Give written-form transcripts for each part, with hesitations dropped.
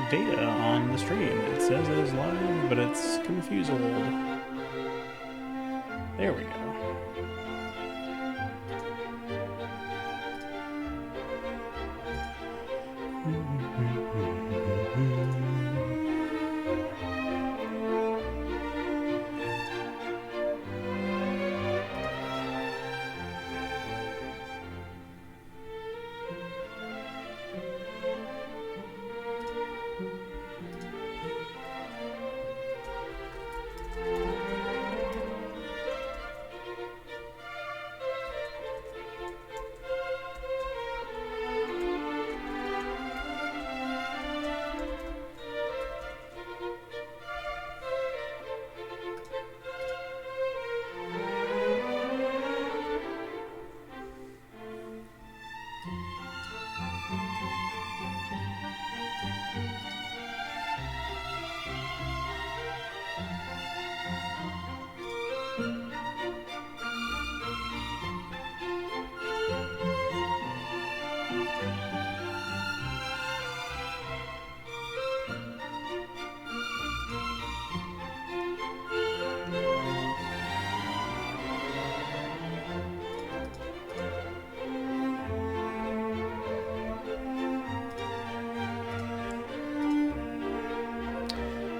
data on the stream. It says it is live, but it's confused. There we go.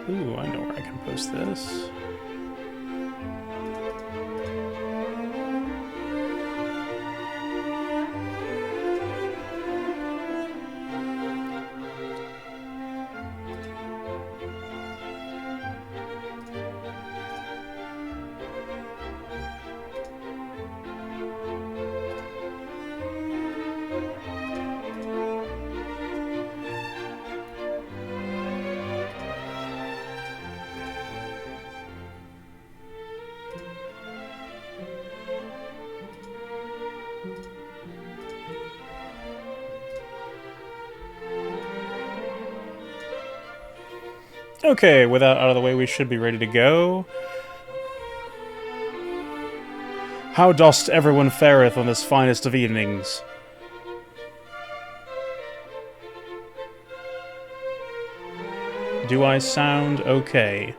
Ooh, I know where I can post this. Okay, with that out of the way, we should be ready to go. How dost everyone fareth on this finest of evenings? Do I sound okay?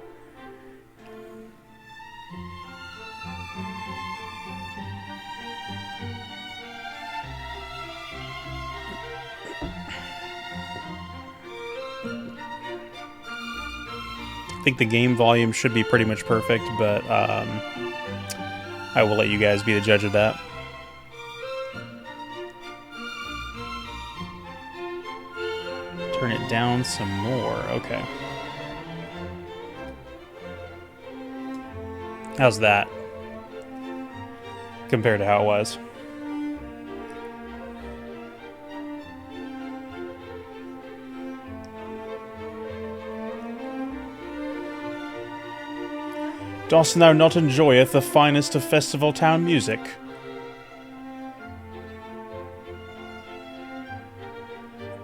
I think the game volume should be pretty much perfect, but I will let you guys be the judge of that. Turn it down some more. Okay. How's that compared to how it was? Dost thou not enjoyeth the finest of festival town music?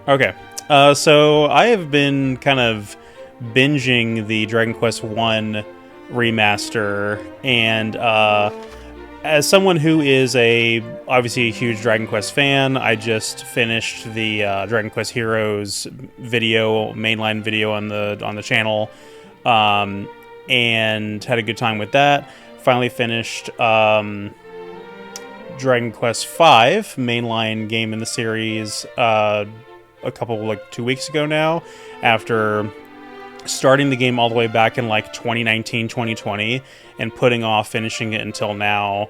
Okay, so I have been kind of binging the Dragon Quest I remaster, and as someone who is obviously a huge Dragon Quest fan, I just finished the Dragon Quest Heroes video, mainline video on the channel. And had a good time with that. Finally finished Dragon Quest V, mainline game in the series, a couple, 2 weeks ago now, after starting the game all the way back in 2019, 2020, and putting off finishing it until now.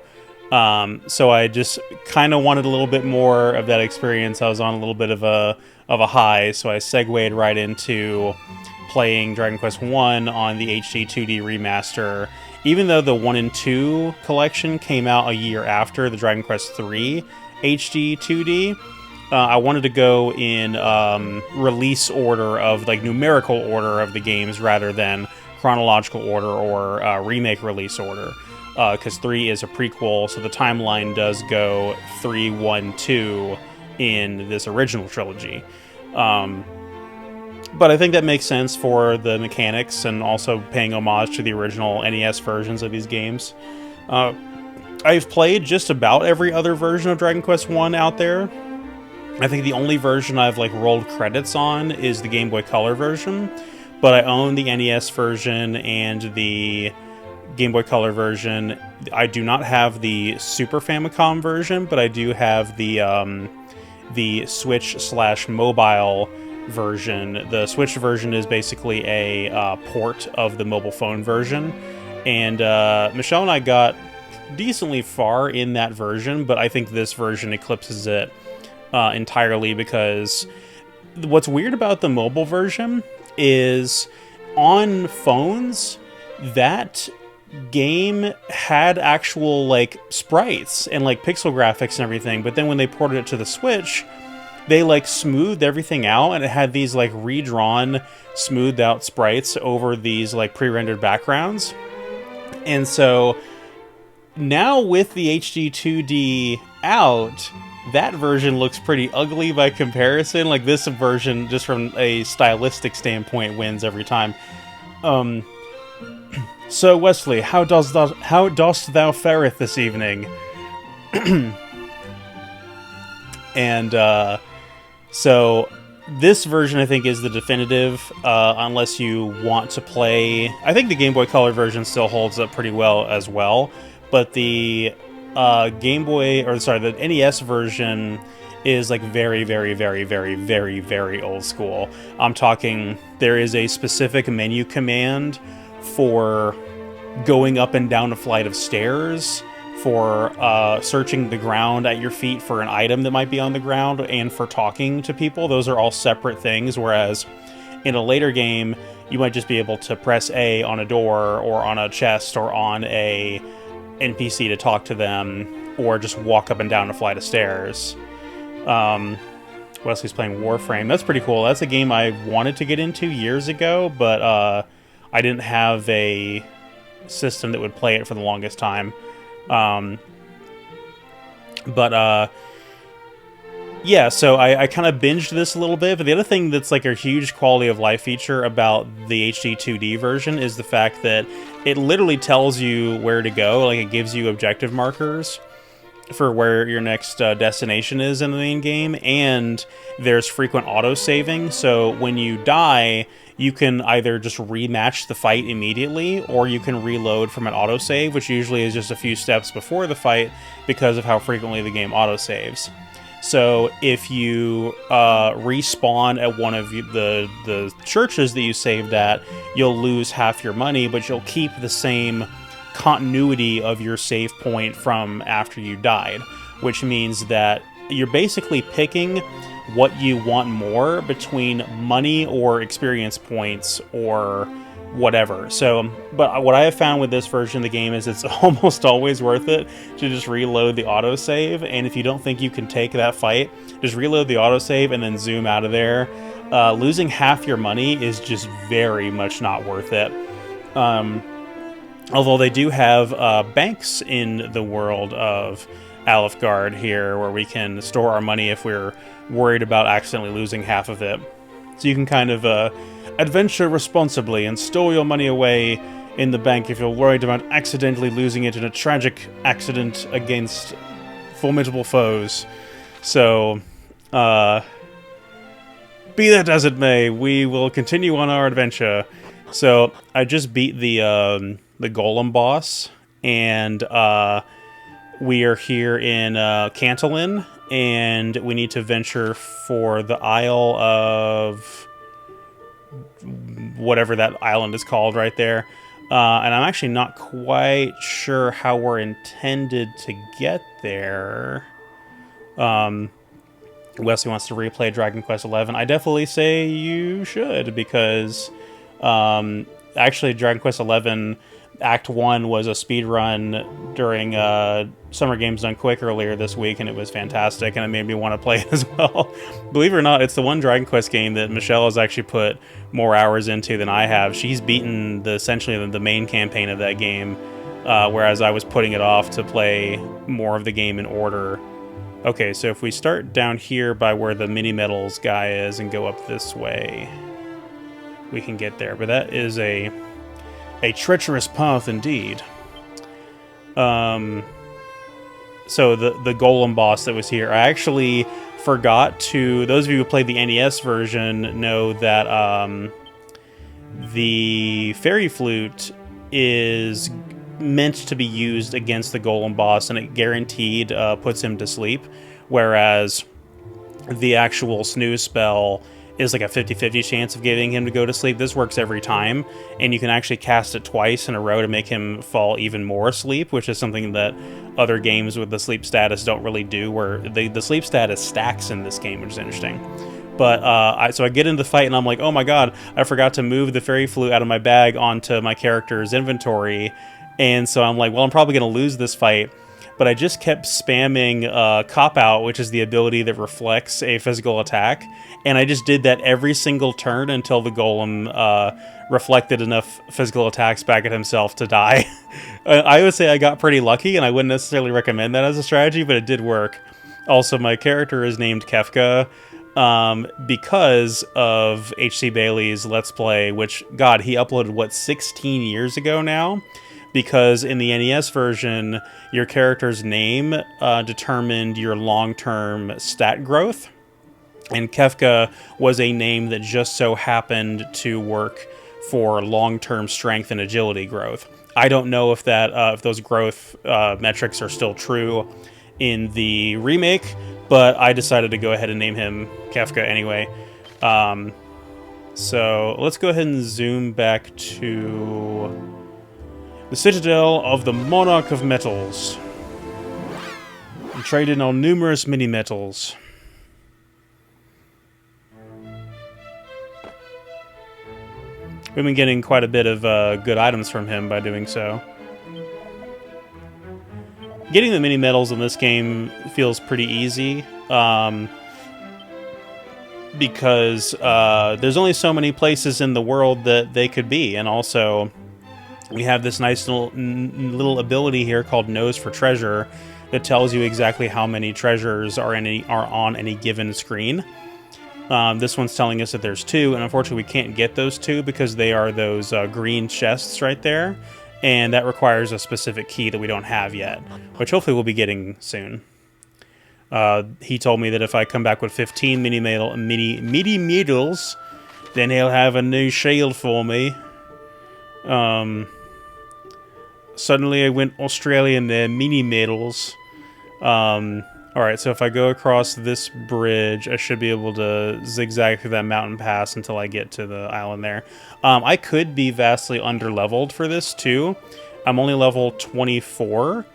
So I just kind of wanted a little bit more of that experience. I was on a little bit of a high, so I segued right into playing Dragon Quest I on the HD-2D remaster. Even though the 1 and 2 collection came out a year after the Dragon Quest III HD-2D, I wanted to go in release order of, numerical order of the games rather than chronological order or remake release order. Because 3 is a prequel, so the timeline does go 3, 1, 2 in this original trilogy. But I think that makes sense for the mechanics and also paying homage to the original NES versions of these games. I've played just about every other version of Dragon Quest I out there. I think the only version I've like rolled credits on is the Game Boy Color version, but I own the NES version and the Game Boy Color version. I do not have the Super Famicom version, but I do have the Switch/mobile version. The Switch version is basically a port of the mobile phone version, and Michelle and I got decently far in that version, but I think this version eclipses it entirely, because what's weird about the mobile version is on phones, that game had actual like sprites and like pixel graphics and everything, but then when they ported it to the Switch, they like smoothed everything out, and it had these like redrawn, smoothed out sprites over these like pre-rendered backgrounds. And so now with the HD-2D out, that version looks pretty ugly by comparison. Like, this version, just from a stylistic standpoint, wins every time. So Wesley, how dost thou fareth this evening? And so this version, I think, is the definitive, unless you want to play. I think the Game Boy Color version still holds up pretty well as well, but the the NES version is like very, very, very, very, very, very old school. I'm talking, there is a specific menu command for going up and down a flight of stairs, for searching the ground at your feet for an item that might be on the ground, and for talking to people. Those are all separate things, whereas in a later game, you might just be able to press A on a door, or on a chest, or on a NPC to talk to them, or just walk up and down a flight of stairs. Wesley's playing Warframe. That's pretty cool. That's a game I wanted to get into years ago, but I didn't have a system that would play it for the longest time. Yeah, so I kind of binged this a little bit, but the other thing that's like a huge quality of life feature about the HD-2D version is the fact that it literally tells you where to go. Like, it gives you objective markers for where your next destination is in the main game, and there's frequent auto-saving, so when you die, you can either just rematch the fight immediately, or you can reload from an autosave, which usually is just a few steps before the fight because of how frequently the game autosaves. So if you respawn at one of the churches that you saved at, you'll lose half your money, but you'll keep the same continuity of your save point from after you died, which means that you're basically picking what you want more between money or experience points or whatever. So, but what I have found with this version of the game is it's almost always worth it to just reload the autosave, and if you don't think you can take that fight, just reload the autosave and then zoom out of there. Losing half your money is just very much not worth it. Although they do have banks in the world of Alfgard here, where we can store our money if we're worried about accidentally losing half of it. So you can kind of adventure responsibly and store your money away in the bank if you're worried about accidentally losing it in a tragic accident against formidable foes. So, be that as it may, we will continue on our adventure. So, I just beat the Golem boss, and we are here in Cantolin, and we need to venture for the Isle of whatever that island is called right there. And I'm actually not quite sure how we're intended to get there. Wesley wants to replay Dragon Quest XI. I definitely say you should, because actually Dragon Quest XI Act 1 was a speed run during Summer Games Done Quick earlier this week, and it was fantastic, and it made me want to play it as well. Believe it or not, it's the one Dragon Quest game that Michelle has actually put more hours into than I have. She's beaten essentially the main campaign of that game, whereas I was putting it off to play more of the game in order. Okay, so if we start down here by where the mini metals guy is and go up this way, we can get there. But that is a treacherous path indeed. So the golem boss that was here, I actually forgot to... Those of you who played the NES version know that the Fairy Flute is meant to be used against the Golem boss, and it guaranteed puts him to sleep, whereas the actual snooze spell is like a 50-50 chance of getting him to go to sleep. This works every time, and you can actually cast it twice in a row to make him fall even more asleep, which is something that other games with the sleep status don't really do, where the sleep status stacks in this game, which is interesting. But so I get into the fight, and I'm like, oh my god, I forgot to move the Fairy Flute out of my bag onto my character's inventory, and so I'm like, well, I'm probably going to lose this fight. But I just kept spamming Cop Out, which is the ability that reflects a physical attack, and I just did that every single turn until the Golem reflected enough physical attacks back at himself to die. I would say I got pretty lucky, and I wouldn't necessarily recommend that as a strategy, but it did work. Also, my character is named Kefka because of HC Bailey's Let's Play, which, God, he uploaded, what, 16 years ago now? Because in the NES version, your character's name determined your long-term stat growth, and Kefka was a name that just so happened to work for long-term strength and agility growth. I don't know if that if those growth metrics are still true in the remake, but I decided to go ahead and name him Kefka anyway. So let's go ahead and zoom back to the Citadel of the Monarch of Metals. And trade in on numerous mini-metals. We've been getting quite a bit of good items from him by doing so. Getting the mini-metals in this game feels pretty easy. Because there's only so many places in the world that they could be, and also we have this nice little ability here called Nose for Treasure that tells you exactly how many treasures are on any given screen. This one's telling us that there's 2, and unfortunately we can't get those 2 because they are those green chests right there, and that requires a specific key that we don't have yet, which hopefully we'll be getting soon. He told me that if I come back with 15 mini medals, then he'll have a new shield for me. Suddenly I went Australian there, mini medals. Alright, so if I go across this bridge, I should be able to zigzag through that mountain pass until I get to the island there. I could be vastly under-leveled for this, too. I'm only level 24,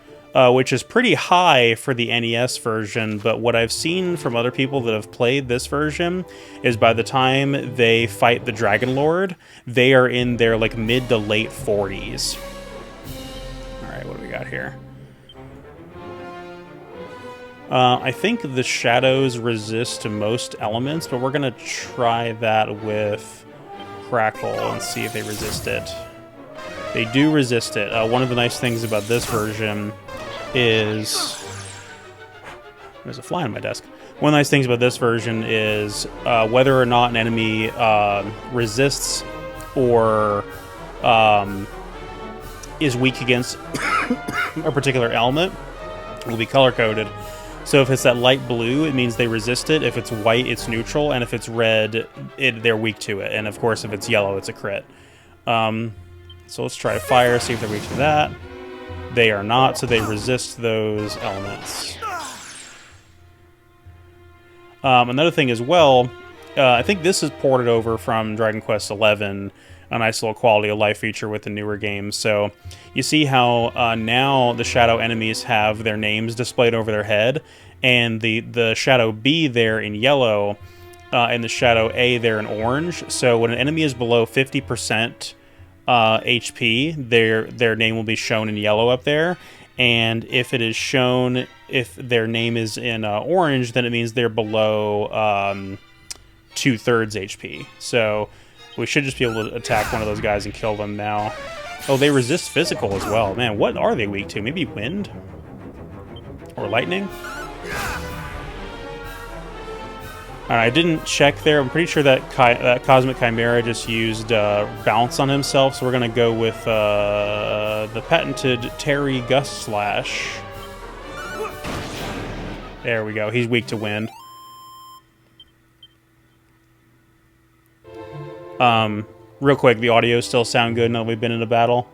which is pretty high for the NES version, but what I've seen from other people that have played this version is by the time they fight the Dragon Lord, they are in their, like, mid to late 40s. Alright, what do we got here? I think the shadows resist most elements, but we're going to try that with Crackle and see if they resist it. They do resist it. One of the nice things about this version is... There's a fly on my desk. One of the nice things about this version is whether or not an enemy resists or is weak against a particular element will be color-coded. So if it's that light blue, it means they resist it. If it's white, it's neutral. And if it's red, they're weak to it. And of course, if it's yellow, it's a crit. So let's try fire, see if they're weak to that. They are not, so they resist those elements. Another thing as well, I think this is ported over from Dragon Quest XI, a nice little quality of life feature with the newer games. So you see how now the shadow enemies have their names displayed over their head, and the shadow B there in yellow, and the shadow A there in orange. So when an enemy is below 50% HP, their name will be shown in yellow up there. And if it is shown, if their name is in orange, then it means they're below 2/3 HP. So we should just be able to attack one of those guys and kill them now. Oh, they resist physical as well. Man, what are they weak to? Maybe wind? Or lightning? Alright, I didn't check there. I'm pretty sure that Cosmic Chimera just used bounce on himself, so we're going to go with the patented Terry Gust Slash. There we go. He's weak to wind. Real quick, the audio still sound good now that we've been in a battle?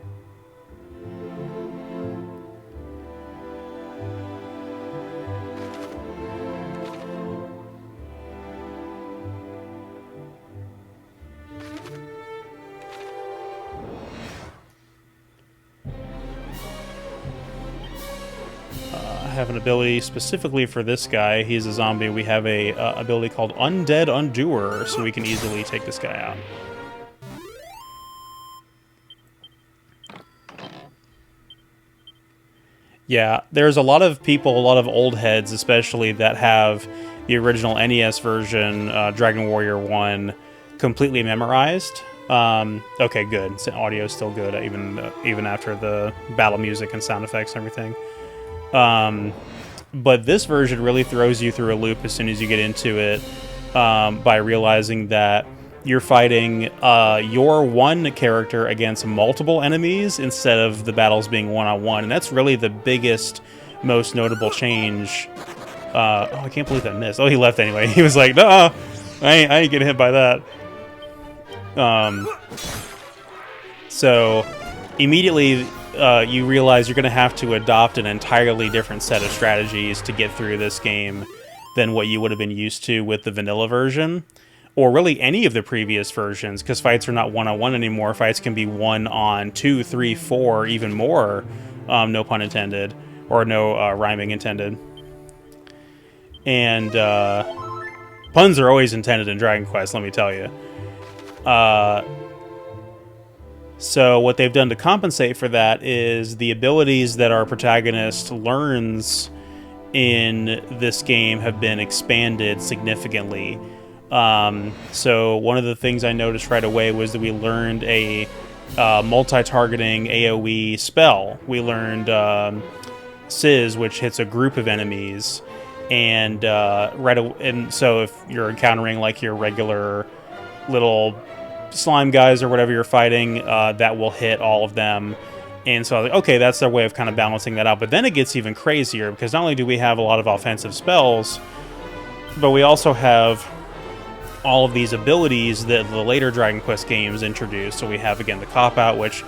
Have an ability specifically for this guy. He's a zombie. We have a ability called Undead Undoer, so we can easily take this guy out. Yeah, there's a lot of people, a lot of old heads especially, that have the original NES version, Dragon Warrior 1, completely memorized. Okay, good. So audio's still good, even after the battle music and sound effects and everything. But this version really throws you through a loop as soon as you get into it, by realizing that you're fighting your one character against multiple enemies instead of the battles being one-on-one, and that's really the biggest, most notable change. Oh, I can't believe that missed. Oh, he left anyway. He was like, "No, I ain't getting hit by that." So immediately you realize you're going to have to adopt an entirely different set of strategies to get through this game than what you would have been used to with the vanilla version, or really any of the previous versions, because fights are not one-on-one anymore. Fights can be 1-on, 2, 3, 4, even more, no pun intended, or no rhyming intended. And puns are always intended in Dragon Quest, let me tell you. So what they've done to compensate for that is the abilities that our protagonist learns in this game have been expanded significantly. So one of the things I noticed right away was that we learned a multi-targeting AoE spell. We learned Sizz, which hits a group of enemies, and so if you're encountering like your regular little slime guys or whatever you're fighting, that will hit all of them. And so I was like, okay, that's their way of kind of balancing that out. But then it gets even crazier, because not only do we have a lot of offensive spells, but we also have all of these abilities that the later Dragon Quest games introduced. So we have, again, the Cop-Out, which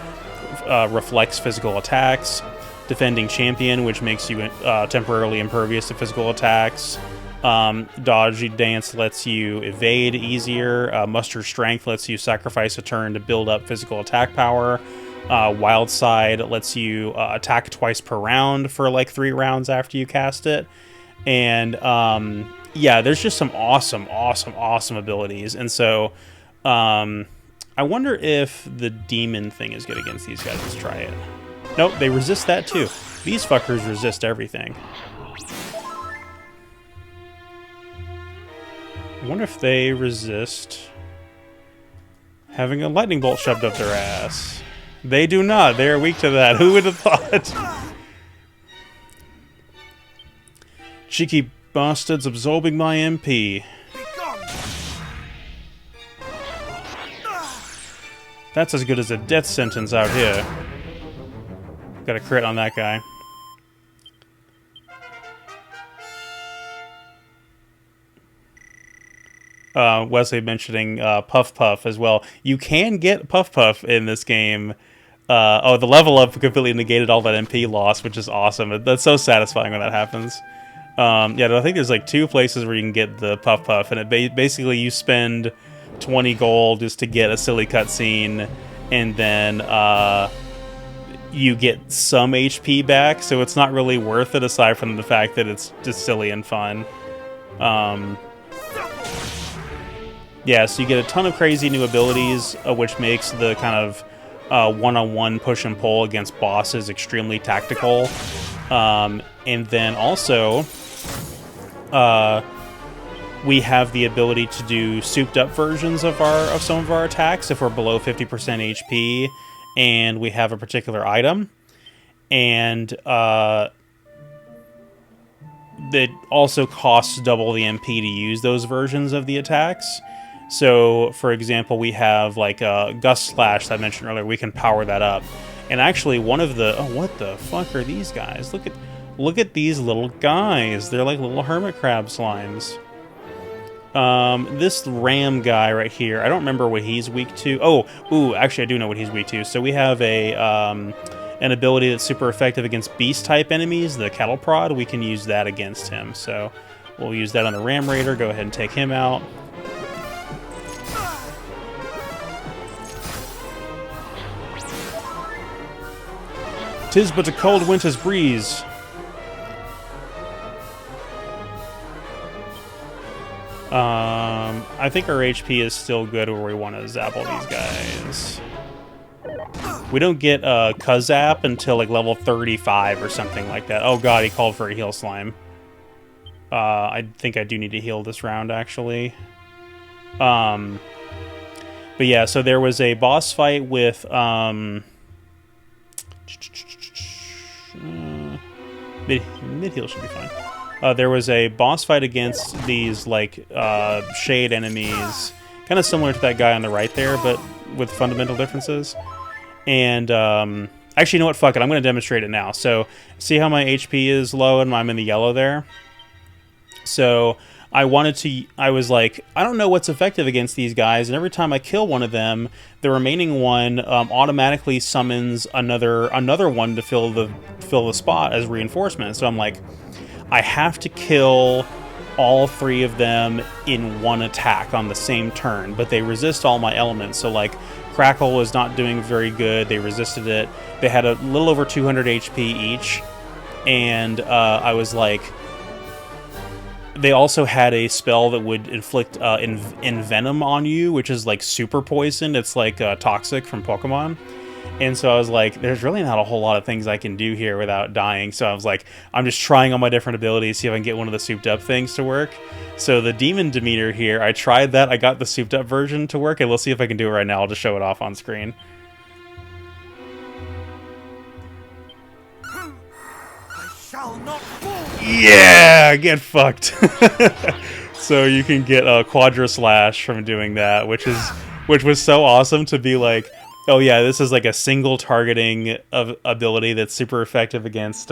reflects physical attacks, Defending Champion, which makes you temporarily impervious to physical attacks, Dodge Dance lets you evade easier, Muster Strength lets you sacrifice a turn to build up physical attack power, Wild Side lets you attack twice per round for like 3 rounds after you cast it. And yeah, there's just some awesome abilities. And so I wonder if the demon thing is good against these guys. Let's try it. Nope, they resist that too. These fuckers resist everything. I wonder if they resist having a lightning bolt shoved up their ass. They do not. They are weak to that. Who would have thought? Cheeky bastards absorbing my MP. That's as good as a death sentence out here. Got a crit on that guy. Wesley mentioning Puff Puff as well. You can get Puff Puff in this game. Oh, the level up completely negated all that MP loss, which is awesome. That's so satisfying when that happens. Yeah, I think there's like 2 places where you can get the Puff Puff, and it basically you spend 20 gold just to get a silly cutscene, and then you get some HP back, so it's not really worth it aside from the fact that it's just silly and fun. Yeah, so you get a ton of crazy new abilities, which makes the kind of one-on-one push and pull against bosses extremely tactical. And then also, we have the ability to do souped-up versions of some of our attacks if we're below 50% HP, and we have a particular item. And it also costs double the MP to use those versions of the attacks. So, for example, we have like a Gust Slash that I mentioned earlier. We can power that up. And actually, one of the... Oh, what the fuck are these guys? Look at these little guys. They're like little hermit crab slimes. This ram guy right here, I don't remember what he's weak to. Oh, ooh, actually I do know what he's weak to. So we have an ability that's super effective against beast-type enemies, the cattle prod. We can use that against him. So we'll use that on the ram raider. Go ahead and take him out. "'Tis but a cold winter's breeze." I think our HP is still good where we want to zap all these guys. We don't get Kuzap until like level 35 or something like that. Oh god, he called for a heal slime. I think I do need to heal this round, actually. But yeah, so there was a boss fight with... mid-heal should be fine. There was a boss fight against these, like, shade enemies. Kind of similar to that guy on the right there, but with fundamental differences. And, actually, you know what? Fuck it. I'm going to demonstrate it now. So, see how my HP is low and I'm in the yellow there? So, I was like, I don't know what's effective against these guys, and every time I kill one of them, the remaining one automatically summons another one to fill the spot as reinforcement. So I'm like, I have to kill all three of them in one attack on the same turn, but they resist all my elements. So like, Crackle was not doing very good. They resisted it. They had a little over 200 HP each, and I was like, they also had a spell that would inflict Envenom on you, which is like super poison. It's like Toxic from Pokemon. And so I was like, there's really not a whole lot of things I can do here without dying. So I was like, I'm just trying all my different abilities, see if I can get one of the souped up things to work. So the Demon Demeter here, I tried that. I got the souped up version to work, and we'll see if I can do it right now. I'll just show it off on screen. I shall not fall. Yeah, get fucked. So you can get a Quadra Slash from doing that, which was so awesome to be like, oh yeah, this is like a single targeting of ability that's super effective against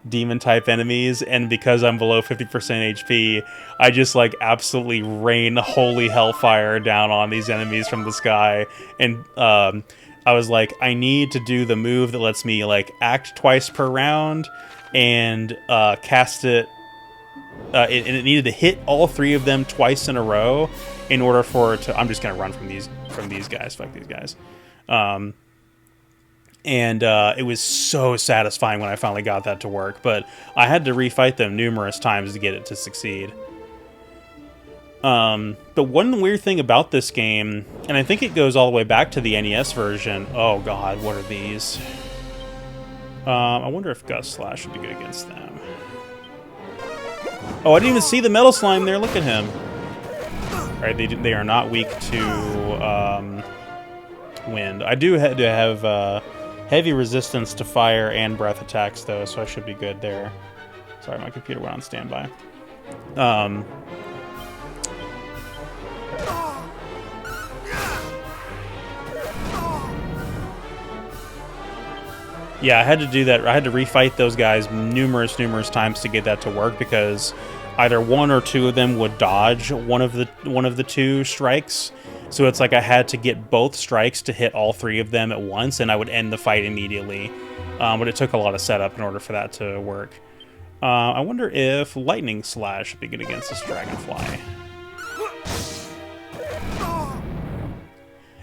demon type enemies, and because I'm below 50% HP, I just like absolutely rain holy hellfire down on these enemies from the sky. And I was like, I need to do the move that lets me like act twice per round and cast it. It needed to hit all three of them twice in a row in order for it to. I'm just gonna run from these guys. Fuck these guys. It was so satisfying when I finally got that to work, but I had to refight them numerous times to get it to succeed. But one weird thing about this game, and I think it goes all the way back to the NES version. Oh god, what are these? I wonder if Gust Slash would be good against them. Oh, I didn't even see the Metal Slime there. Look at him. Alright, they are not weak to wind. I do have to have heavy resistance to fire and breath attacks, though, so I should be good there. Sorry, my computer went on standby. Yeah, I had to do that. I had to refight those guys numerous times to get that to work, because either one or two of them would dodge one of the two strikes. So it's like I had to get both strikes to hit all three of them at once, and I would end the fight immediately. But it took a lot of setup in order for that to work. I wonder if Lightning Slash would be good against this Dragonfly.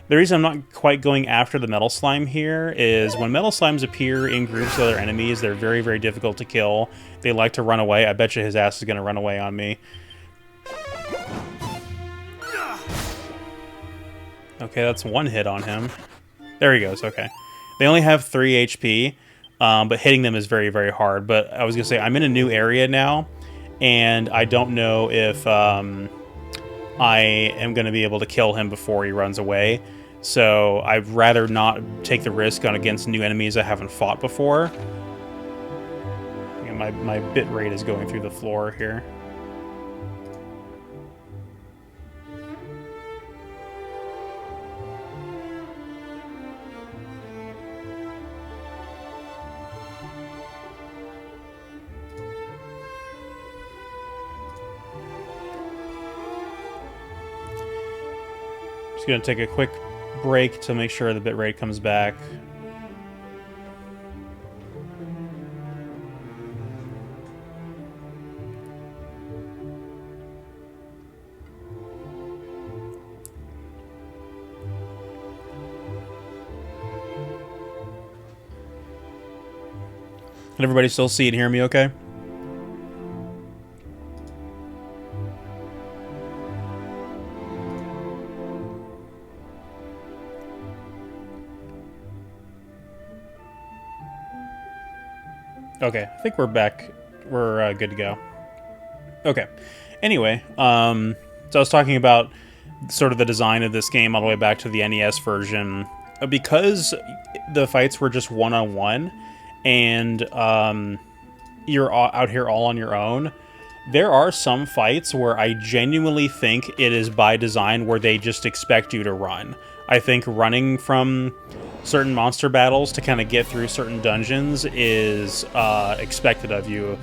The reason I'm not quite going after the Metal Slime here is when Metal Slimes appear in groups of other enemies, they're very difficult to kill. They like to run away. I bet you his ass is going to run away on me. Okay, that's one hit on him. There he goes, okay. They only have 3 HP, but hitting them is very hard. But I was going to say, I'm in a new area now, and I don't know if I am going to be able to kill him before he runs away. So I'd rather not take the risk on against new enemies I haven't fought before. Yeah, my bit rate is going through the floor here. Just gonna take a quick break to make sure the bitrate comes back. Can everybody still see and hear me okay? Okay, I think we're back. We're good to go. Okay. Anyway, so I was talking about sort of the design of this game all the way back to the NES version. Because the fights were just one-on-one, and you're out here all on your own, there are some fights where I genuinely think it is by design where they just expect you to run. I think running from certain monster battles to kind of get through certain dungeons is expected of you.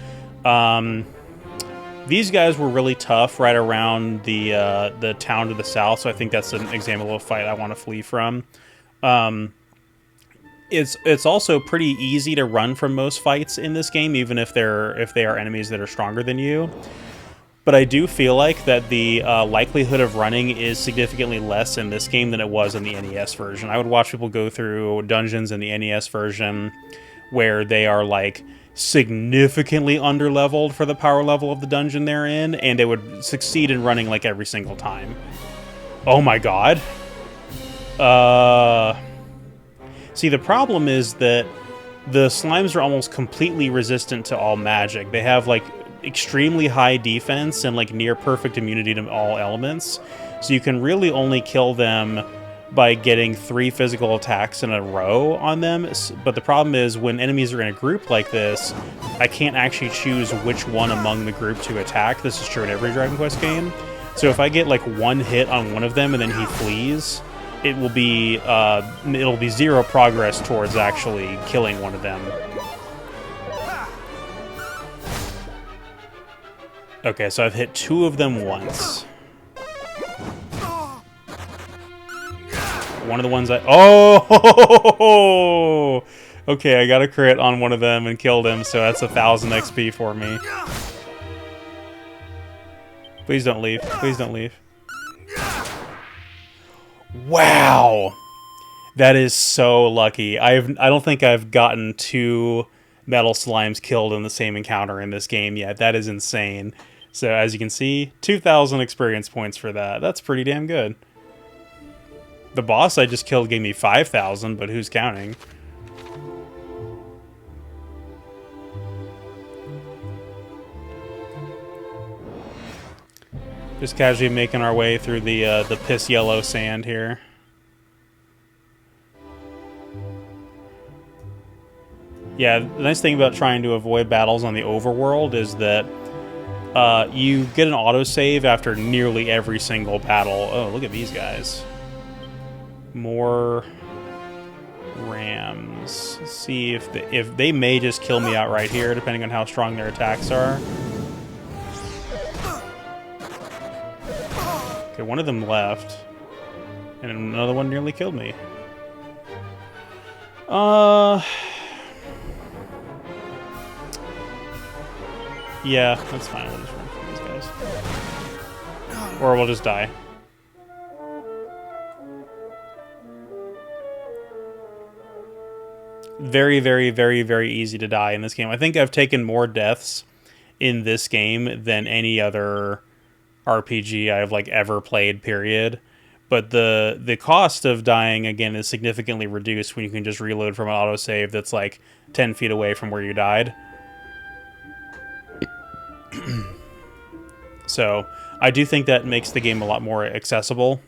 These guys were really tough right around the town to the south, so I think that's an example of a fight I want to flee from. It's also pretty easy to run from most fights in this game, even if they are enemies that are stronger than you. But I do feel like that the likelihood of running is significantly less in this game than it was in the NES version. I would watch people go through dungeons in the NES version where they are like significantly underleveled for the power level of the dungeon they're in, and they would succeed in running like every single time. Oh my god. See, the problem is that the slimes are almost completely resistant to all magic. They have, like, extremely high defense and, like, near-perfect immunity to all elements. So you can really only kill them by getting 3 physical attacks in a row on them. But the problem is, when enemies are in a group like this, I can't actually choose which one among the group to attack. This is true in every Dragon Quest game. So if I get, like, 1 hit on one of them and then he flees, it'll be 0 progress towards actually killing one of them. Okay, so I've hit 2 of them once. One of the ones Oh! Okay, I got a crit on one of them and killed him, so that's 1,000 XP for me. Please don't leave. Please don't leave. Wow, that is so lucky. I don't think I've gotten 2 metal slimes killed in the same encounter in this game yet. That is insane. So as you can see, 2,000 experience points for that. That's pretty damn good. The boss I just killed gave me 5,000, but who's counting? Just casually making our way through the piss yellow sand here. Yeah, the nice thing about trying to avoid battles on the overworld is that you get an autosave after nearly every single battle. Oh, look at these guys. More rams. Let's see if they may just kill me out right here, depending on how strong their attacks are. Okay, one of them left, and another one nearly killed me. Yeah, that's fine. We'll just run from these guys. Or we'll just die. Very, very, very, very easy to die in this game. I think I've taken more deaths in this game than any other RPG I've like ever played, period. But the cost of dying again is significantly reduced when you can just reload from an autosave that's like 10 feet away from where you died. So I do think that makes the game a lot more accessible.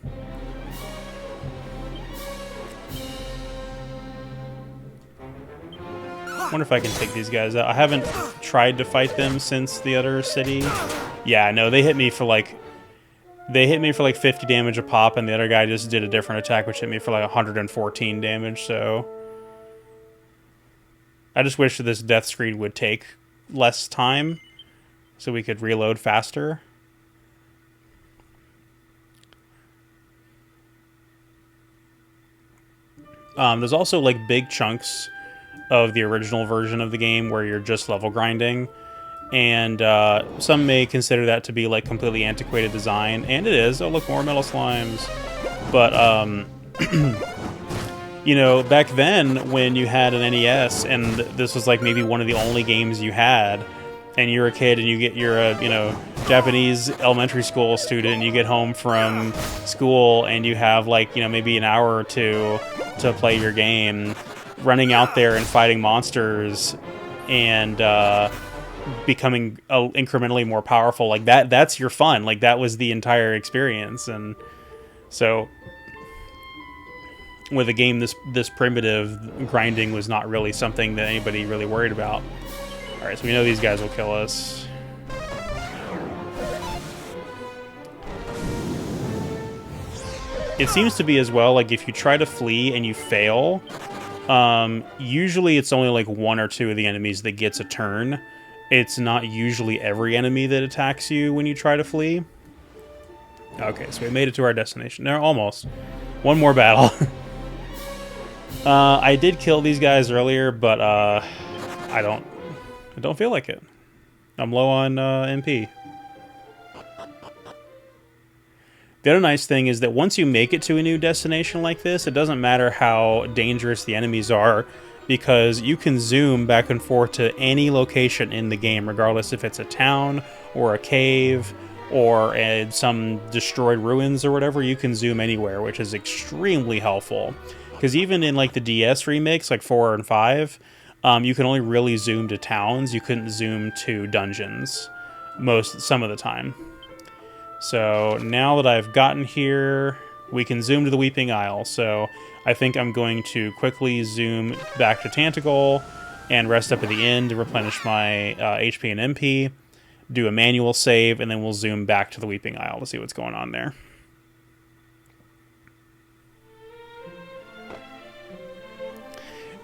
I wonder if I can take these guys out. I haven't tried to fight them since the other city. Yeah, no, they hit me for like 50 damage a pop, and the other guy just did a different attack which hit me for like 114 damage, so I just wish that this death screen would take less time so we could reload faster. 'Cause, like, I said, I haven't tried to fight them since the other city. Yeah, no, they hit me for like 50 damage a pop, and the other guy just did a different attack which hit me for like 114 damage, so I just wish that this death screen would take less time so we could reload faster. 'Cause, like, I said, I haven't tried to fight them since the other city. Yeah, no, they hit me for like There's also like big chunks of the original version of the game where you're just level grinding, and some may consider that to be like completely antiquated design, and it is. Oh, look, more metal slimes. But you know, back then when you had an NES and this was like maybe one of the only games you had, and you're a kid and you're a, you know, Japanese elementary school student, and you get home from school and you have like, you know, maybe an hour or two to play your game, running out there and fighting monsters and becoming incrementally more powerful, like that's your fun. Like that was the entire experience. And so with a game this primitive, grinding was not really something that anybody really worried about. Alright, so we know these guys will kill us. It seems to be as well, like if you try to flee and you fail, usually it's only like one or two of the enemies that gets a turn. It's not usually every enemy that attacks you when you try to flee. Okay, so we made it to our destination. No, almost. One more battle. I did kill these guys earlier, but I don't feel like it. I'm low on MP. The other nice thing is that once you make it to a new destination like this, it doesn't matter how dangerous the enemies are, because you can zoom back and forth to any location in the game, regardless if it's a town or a cave or some destroyed ruins or whatever. You can zoom anywhere, which is extremely helpful. Because even in like the DS remakes, like 4 and 5, you can only really zoom to towns. You couldn't zoom to dungeons some of the time. So now that I've gotten here, we can zoom to the Weeping Isle. So I think I'm going to quickly zoom back to Tentacle and rest up at the end to replenish my HP and MP, do a manual save, and then we'll zoom back to the Weeping Isle to see what's going on there.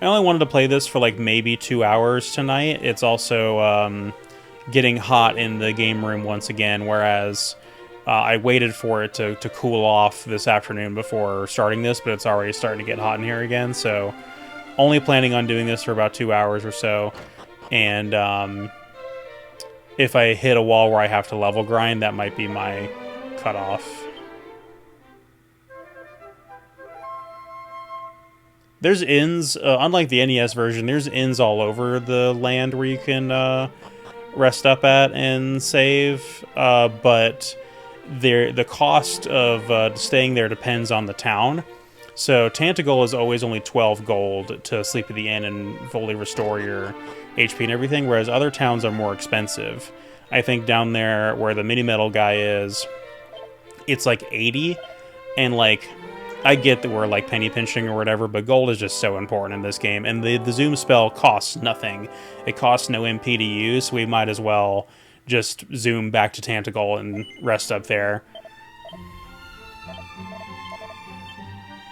I only wanted to play this for like maybe 2 hours tonight. It's also getting hot in the game room once again, whereas I waited for it to cool off this afternoon before starting this, but it's already starting to get hot in here again, so only planning on doing this for about 2 hours or so. And if I hit a wall where I have to level grind, that might be my cutoff. There's inns, unlike the NES version, there's inns all over the land where you can rest up at and save, but the cost of staying there depends on the town. So Tentacle is always only 12 gold to sleep at the inn and fully restore your HP and everything, whereas other towns are more expensive. I think down there where the mini-metal guy is, it's like 80, and like, I get that we're like penny pinching or whatever, but gold is just so important in this game, and the zoom spell costs nothing. It costs no MP to use, so we might as well just zoom back to Tentacle and rest up there.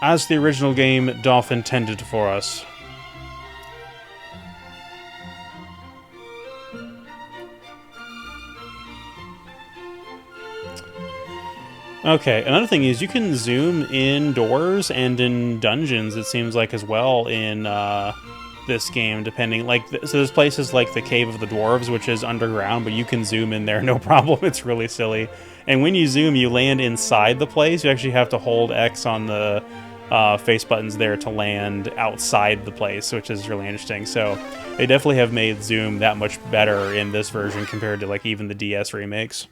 As the original game doth intended for us. Okay, another thing is you can zoom indoors and in dungeons, it seems like, as well in this game, depending, like, so there's places like the Cave of the Dwarves, which is underground, but you can zoom in there no problem. It's really silly. And when you zoom, you land inside the place. You actually have to hold X on the face buttons there to land outside the place, which is really interesting. So they definitely have made zoom that much better in this version compared to, like, even the DS remakes.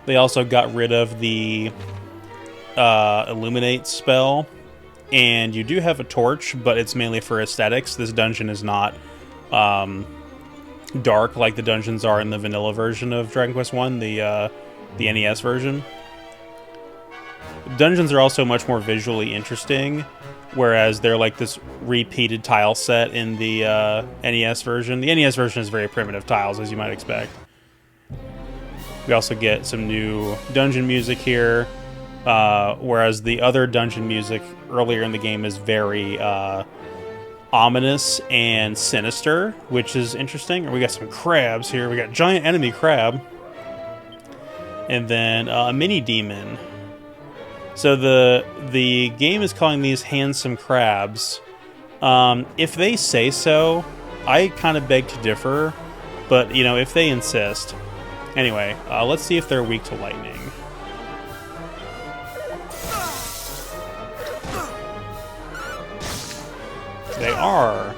They also got rid of the Illuminate spell, and you do have a torch, but it's mainly for aesthetics. This dungeon is not dark like the dungeons are in the vanilla version of Dragon Quest I, the NES version. Dungeons are also much more visually interesting, whereas they're like this repeated tile set in the NES version. The NES version is very primitive tiles, as you might expect. We also get some new dungeon music here, whereas the other dungeon music earlier in the game is very ominous and sinister, which is interesting. And we got some crabs here. We got giant enemy crab. And then a mini demon. So the game is calling these handsome crabs. If they say so, I kind of beg to differ. But, you know, if they insist. Anyway, let's see if they're weak to lightning. They are.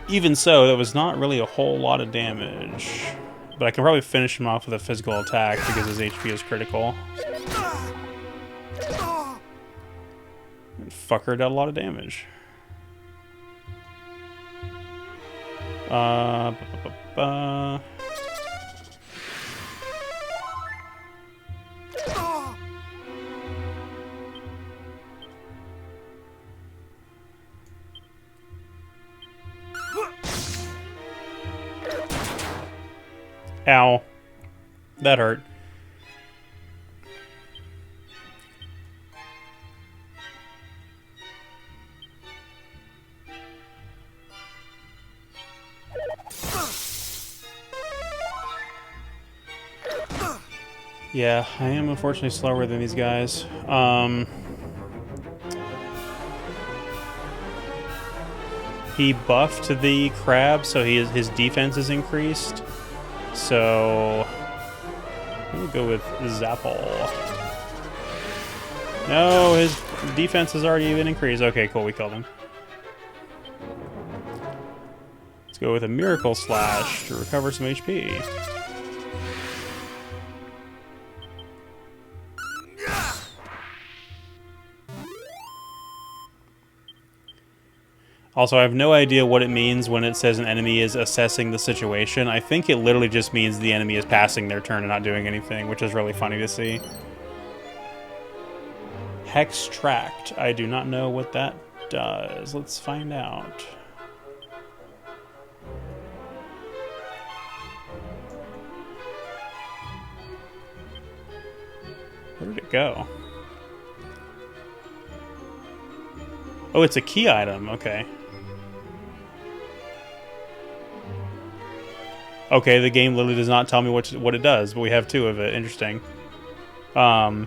Even so, that was not really a whole lot of damage. But I can probably finish him off with a physical attack because his HP is critical. And fucker dealt a lot of damage. Ow. That hurt. Yeah, I am unfortunately slower than these guys. He buffed the crab, so his defense is increased. So we'll go with Zapple. No, his defense has already been increased. Okay, cool, we killed him. Let's go with a Miracle Slash to recover some HP. Also, I have no idea what it means when it says an enemy is assessing the situation. I think it literally just means the enemy is passing their turn and not doing anything, which is really funny to see. Hex Tract. I do not know what that does. Let's find out. Where did it go? Oh, it's a key item. Okay. Okay, the game literally does not tell me what it does, but we have two of it. Interesting. Oh,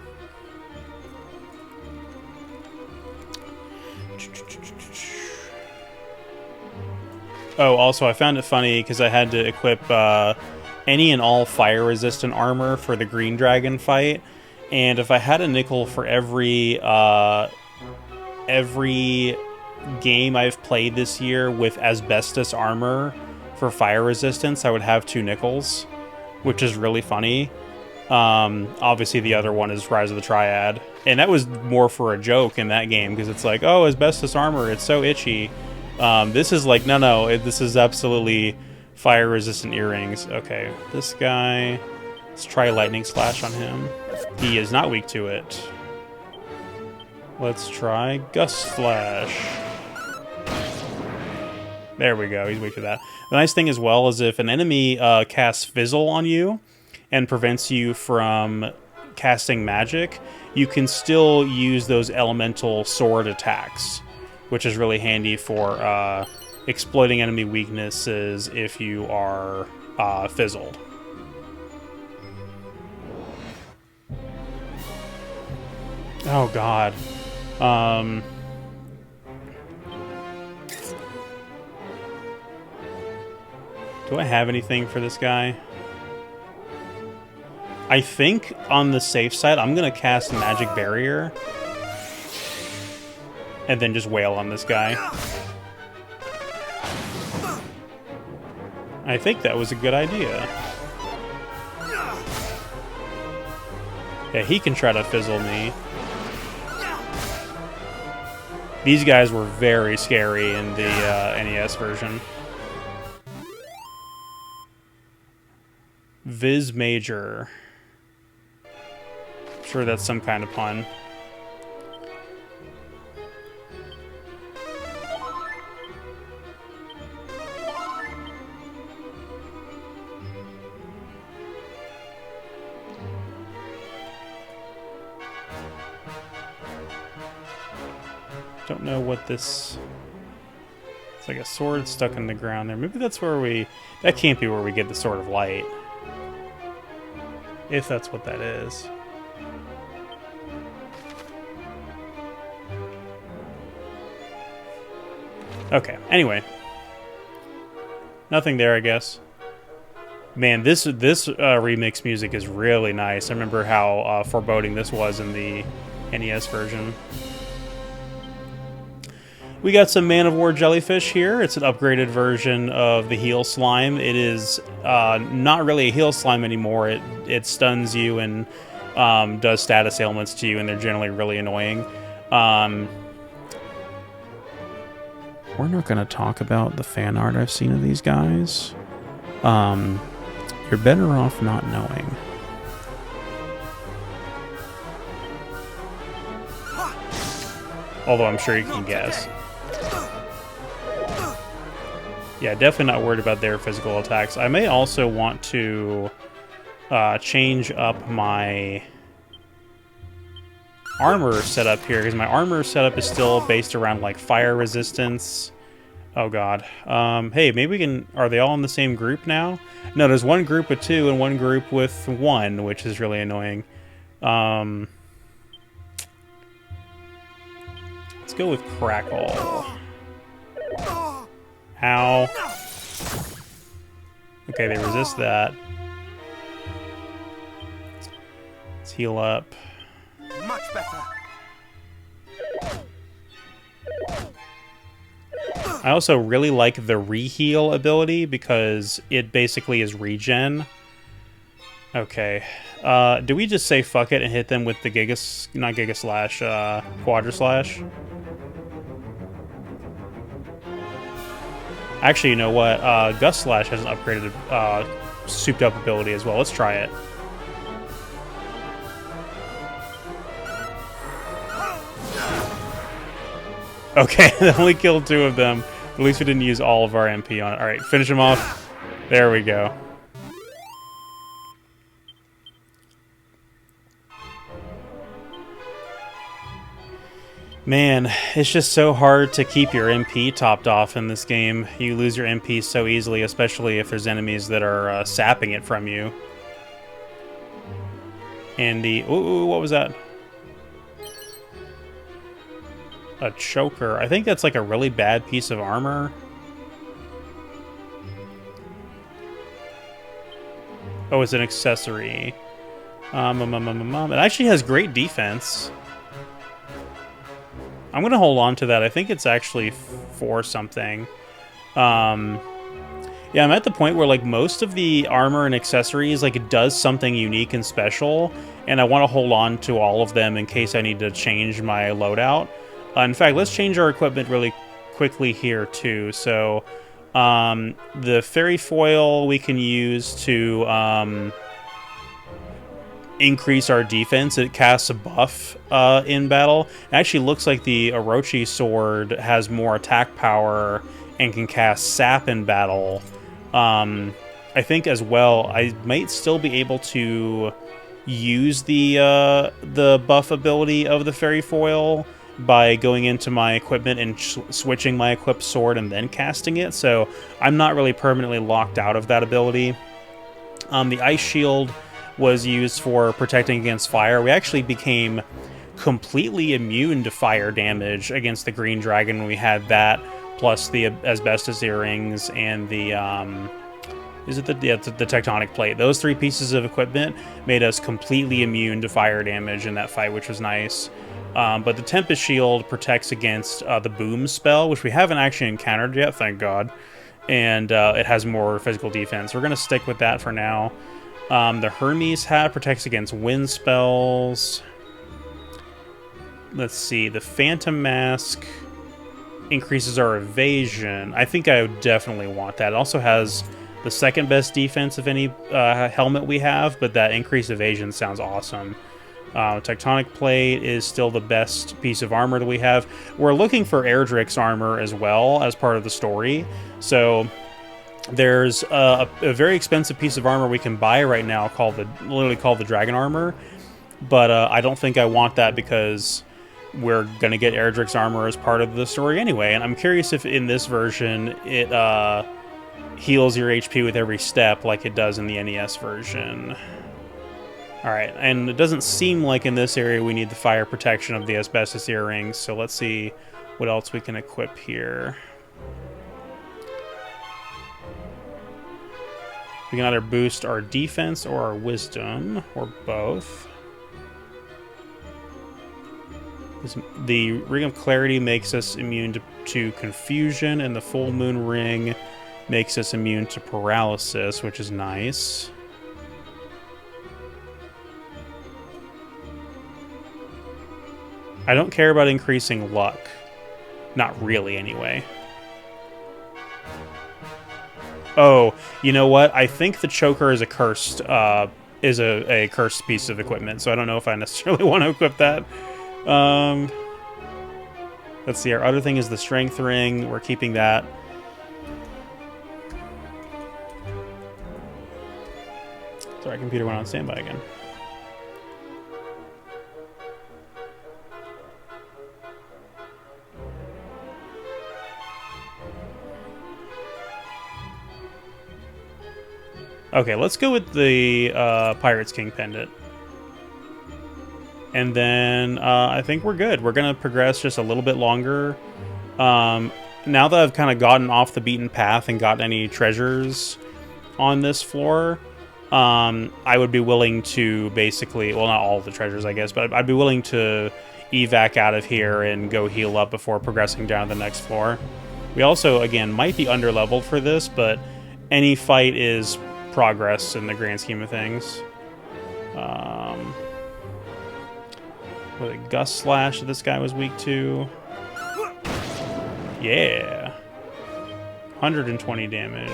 also, I found it funny because I had to equip any and all fire-resistant armor for the Green Dragon fight, and if I had a nickel for every game I've played this year with asbestos armor for fire resistance, I would have 2 nickels, which is really funny. Obviously, the other one is Rise of the Triad, and that was more for a joke in that game because it's like, oh, asbestos armor, it's so itchy. This is like, no, this is absolutely fire resistant earrings. Okay, this guy, let's try Lightning Slash on him. He is not weak to it. Let's try Gust Slash. There we go, he's weak to that. The nice thing as well is if an enemy casts Fizzle on you and prevents you from casting magic, you can still use those elemental sword attacks, which is really handy for exploiting enemy weaknesses if you are fizzled. Oh god. Do I have anything for this guy? I think on the safe side, I'm going to cast Magic Barrier. And then just wail on this guy. I think that was a good idea. Yeah, he can try to fizzle me. These guys were very scary in the NES version. Viz Major. I'm sure that's some kind of pun. Don't know what this... It's like a sword stuck in the ground there. Maybe that's where we... That can't be where we get the Sword of Light. If that's what that is. Okay, anyway. Nothing there, I guess. Man, this remix music is really nice. I remember how foreboding this was in the NES version. We got some Man of War Jellyfish here. It's an upgraded version of the Heal Slime. It is not really a Heal Slime anymore. It stuns you and does status ailments to you, and they're generally really annoying. We're not going to talk about the fan art I've seen of these guys. You're better off not knowing. Although I'm sure you can guess. Yeah, definitely not worried about their physical attacks. I may also want to change up my armor setup here, because my armor setup is still based around like fire resistance. Oh god. Hey, maybe we can... Are they all in the same group now? No, there's one group with 2 and one group with 1, which is really annoying. Let's go with Crackle. Ow. Okay, they resist that. Let's heal up. Much better. I also really like the reheal ability because it basically is regen. Okay. Do we just say fuck it and hit them with the not Giga Slash, Quadra Slash? Actually, you know what? Gust Slash has an upgraded, souped up ability as well. Let's try it. Okay, that only killed 2 of them. At least we didn't use all of our MP on it. Alright, finish him off. There we go. Man, it's just so hard to keep your MP topped off in this game. You lose your MP so easily, especially if there's enemies that are sapping it from you. And the... Ooh, what was that? A choker. I think that's like a really bad piece of armor. Oh, it's an accessory. It actually has great defense. I'm gonna hold on to that. I think it's actually for something. Yeah, I'm at the point where like most of the armor and accessories, like it does something unique and special, and I want to hold on to all of them in case I need to change my loadout. In fact, let's change our equipment really quickly here, too. So, the fairy foil we can use to increase our defense. It casts a buff in battle. It actually looks like the Orochi sword has more attack power and can cast sap in battle. I think as well, I might still be able to use the buff ability of the fairy foil by going into my equipment and switching my equipped sword and then casting it, so I'm not really permanently locked out of that ability. The ice shield was used for protecting against fire. We actually became completely immune to fire damage against the green dragon when we had that, plus the asbestos earrings and the the tectonic plate. Those 3 pieces of equipment made us completely immune to fire damage in that fight, which was nice. But the Tempest Shield protects against the Boom spell, which we haven't actually encountered yet, thank God. And it has more physical defense. We're going to stick with that for now. The Hermes hat protects against wind spells. Let's see. The Phantom Mask increases our evasion. I think I would definitely want that. It also has the second best defense of any helmet we have, but that increased evasion sounds awesome. Tectonic Plate is still the best piece of armor that we have. We're looking for Erdrick's armor as well as part of the story. So there's a very expensive piece of armor we can buy right now literally called the Dragon Armor. But I don't think I want that because we're going to get Erdrick's armor as part of the story anyway. And I'm curious if in this version it heals your HP with every step like it does in the NES version. Alright, and it doesn't seem like in this area we need the fire protection of the asbestos earrings, so let's see what else we can equip here. We can either boost our defense or our wisdom, or both. The Ring of Clarity makes us immune to confusion, and the Full Moon Ring makes us immune to paralysis, which is nice. I don't care about increasing luck. Not really, anyway. Oh, you know what? I think the choker is a cursed piece of equipment, so I don't know if I necessarily want to equip that. Let's see, our other thing is the strength ring. We're keeping that. Sorry, computer went on standby again. Okay, let's go with the Pirates King pendant. And then I think we're good. We're going to progress just a little bit longer. Now that I've kind of gotten off the beaten path and gotten any treasures on this floor, I would be willing to basically... Well, not all of the treasures, I guess, but I'd be willing to evac out of here and go heal up before progressing down to the next floor. We also, again, might be underleveled for this, but any fight is progress in the grand scheme of things. With a Gust Slash that this guy was weak to. Yeah. 120 damage.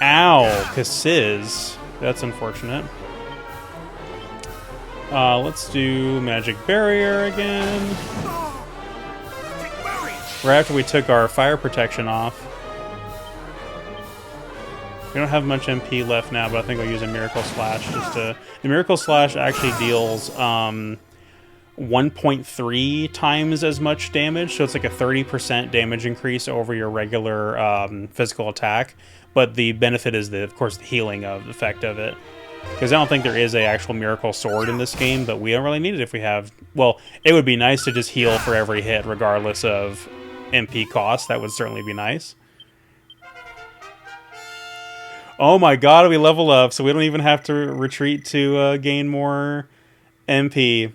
Ow, Cassiz. That's unfortunate. Let's do Magic Barrier again. Right after we took our fire protection off. We don't have much MP left now, but I think I'll use a Miracle Slash just to... The Miracle Slash actually deals 1.3 times as much damage, so it's like a 30% damage increase over your regular physical attack. But the benefit is, of course, the healing effect of it. Because I don't think there is an actual Miracle Sword in this game, but we don't really need it if we have... Well, it would be nice to just heal for every hit, regardless of MP cost. That would certainly be nice. Oh my god, we level up, so we don't even have to retreat to gain more MP.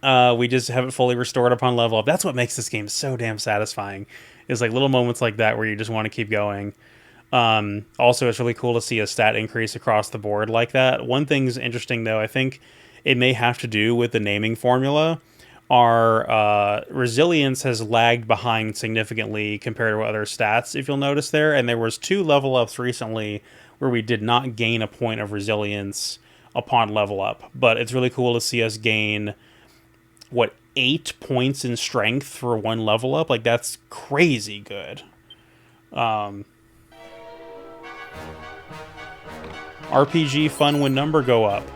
We just have it fully restored upon level up. That's what makes this game so damn satisfying. Is like little moments like that where you just want to keep going. Also, it's really cool to see a stat increase across the board like that. One thing's interesting, though. I think it may have to do with the naming formula. Our resilience has lagged behind significantly compared to other stats, if you'll notice there. And there was 2 level ups recently where we did not gain a point of resilience upon level up. But it's really cool to see us gain, what, 8 points in strength for 1 level up? Like, that's crazy good. RPG fun when number go up.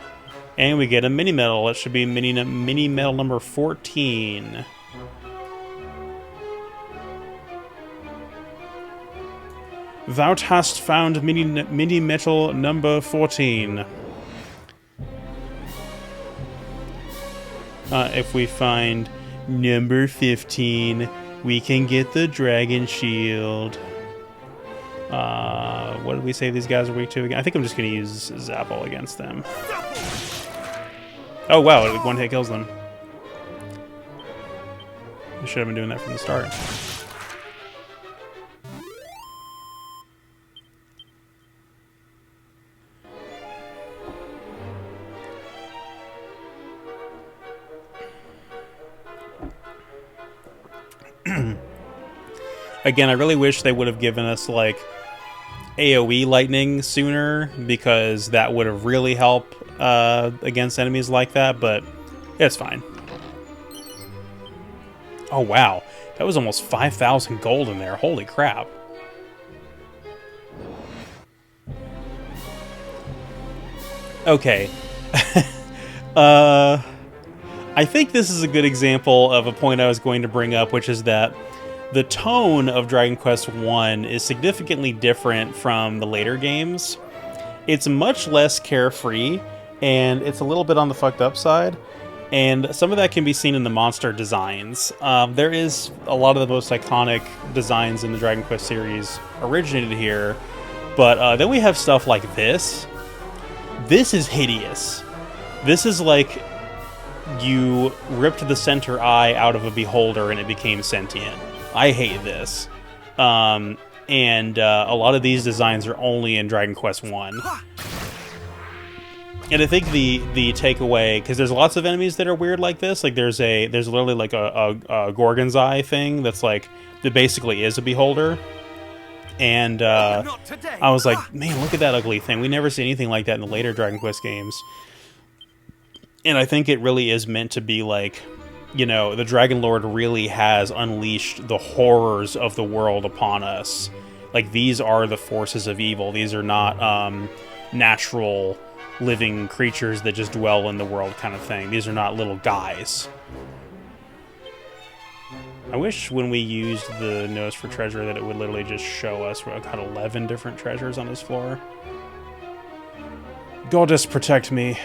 And we get a mini medal. It should be mini medal number 14. Thou hast found mini medal number 14. If we find number 15, we can get the dragon shield. What did we say these guys are weak to again? I think I'm just going to use Zapple against them. Oh wow, one hit kills them. I should have been doing that from the start. Again, I really wish they would have given us like AoE lightning sooner, because that would have really helped against enemies like that, but it's fine. Oh wow, that was almost 5,000 gold in there. Holy crap. Okay. Uh, I think this is a good example of a point I was going to bring up, which is that the tone of Dragon Quest I is significantly different from the later games. It's much less carefree, and it's a little bit on the fucked up side. And some of that can be seen in the monster designs. There is a lot of the most iconic designs in the Dragon Quest series originated here, but then we have stuff like this. This is hideous. This is like you ripped the center eye out of a beholder and it became sentient. I hate this. And a lot of these designs are only in Dragon Quest 1. And I think the takeaway, because there's lots of enemies that are weird like this. Like there's literally like a Gorgon's eye thing that's like that basically is a beholder. And I was like, man, look at that ugly thing. We never see anything like that in the later Dragon Quest games. And I think it really is meant to be like, you know, the Dragon Lord really has unleashed the horrors of the world upon us. Like, these are the forces of evil. These are not natural living creatures that just dwell in the world kind of thing. These are not little guys. I wish when we used the Nose for Treasure that it would literally just show us we've got 11 different treasures on this floor. Goddess, protect me.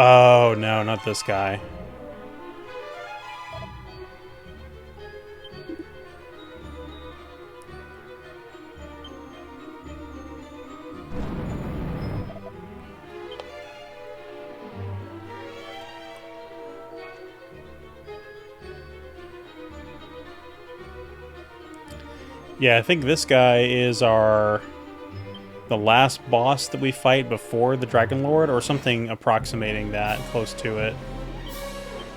Oh, no, not this guy. Yeah, I think this guy is the last boss that we fight before the Dragon Lord, or something approximating that, close to it.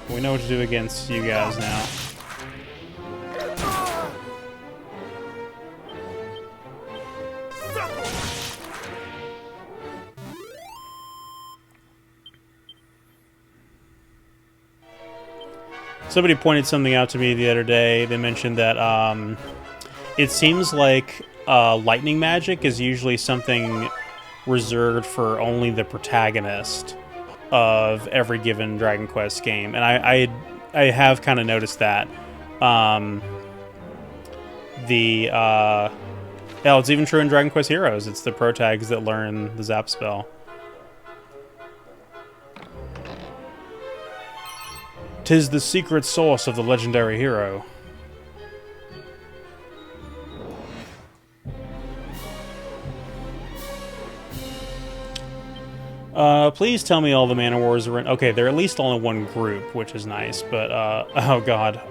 We know what to do against you guys now. Somebody pointed something out to me the other day. They mentioned that it seems like lightning magic is usually something reserved for only the protagonist of every given Dragon Quest game, and I have kind of noticed that. Hell, it's even true in Dragon Quest Heroes. It's the protags that learn the Zap spell. 'Tis the secret source of the legendary hero. Please tell me all the Man of Wars are in... Okay, they're at least all in one group, which is nice, but, oh god.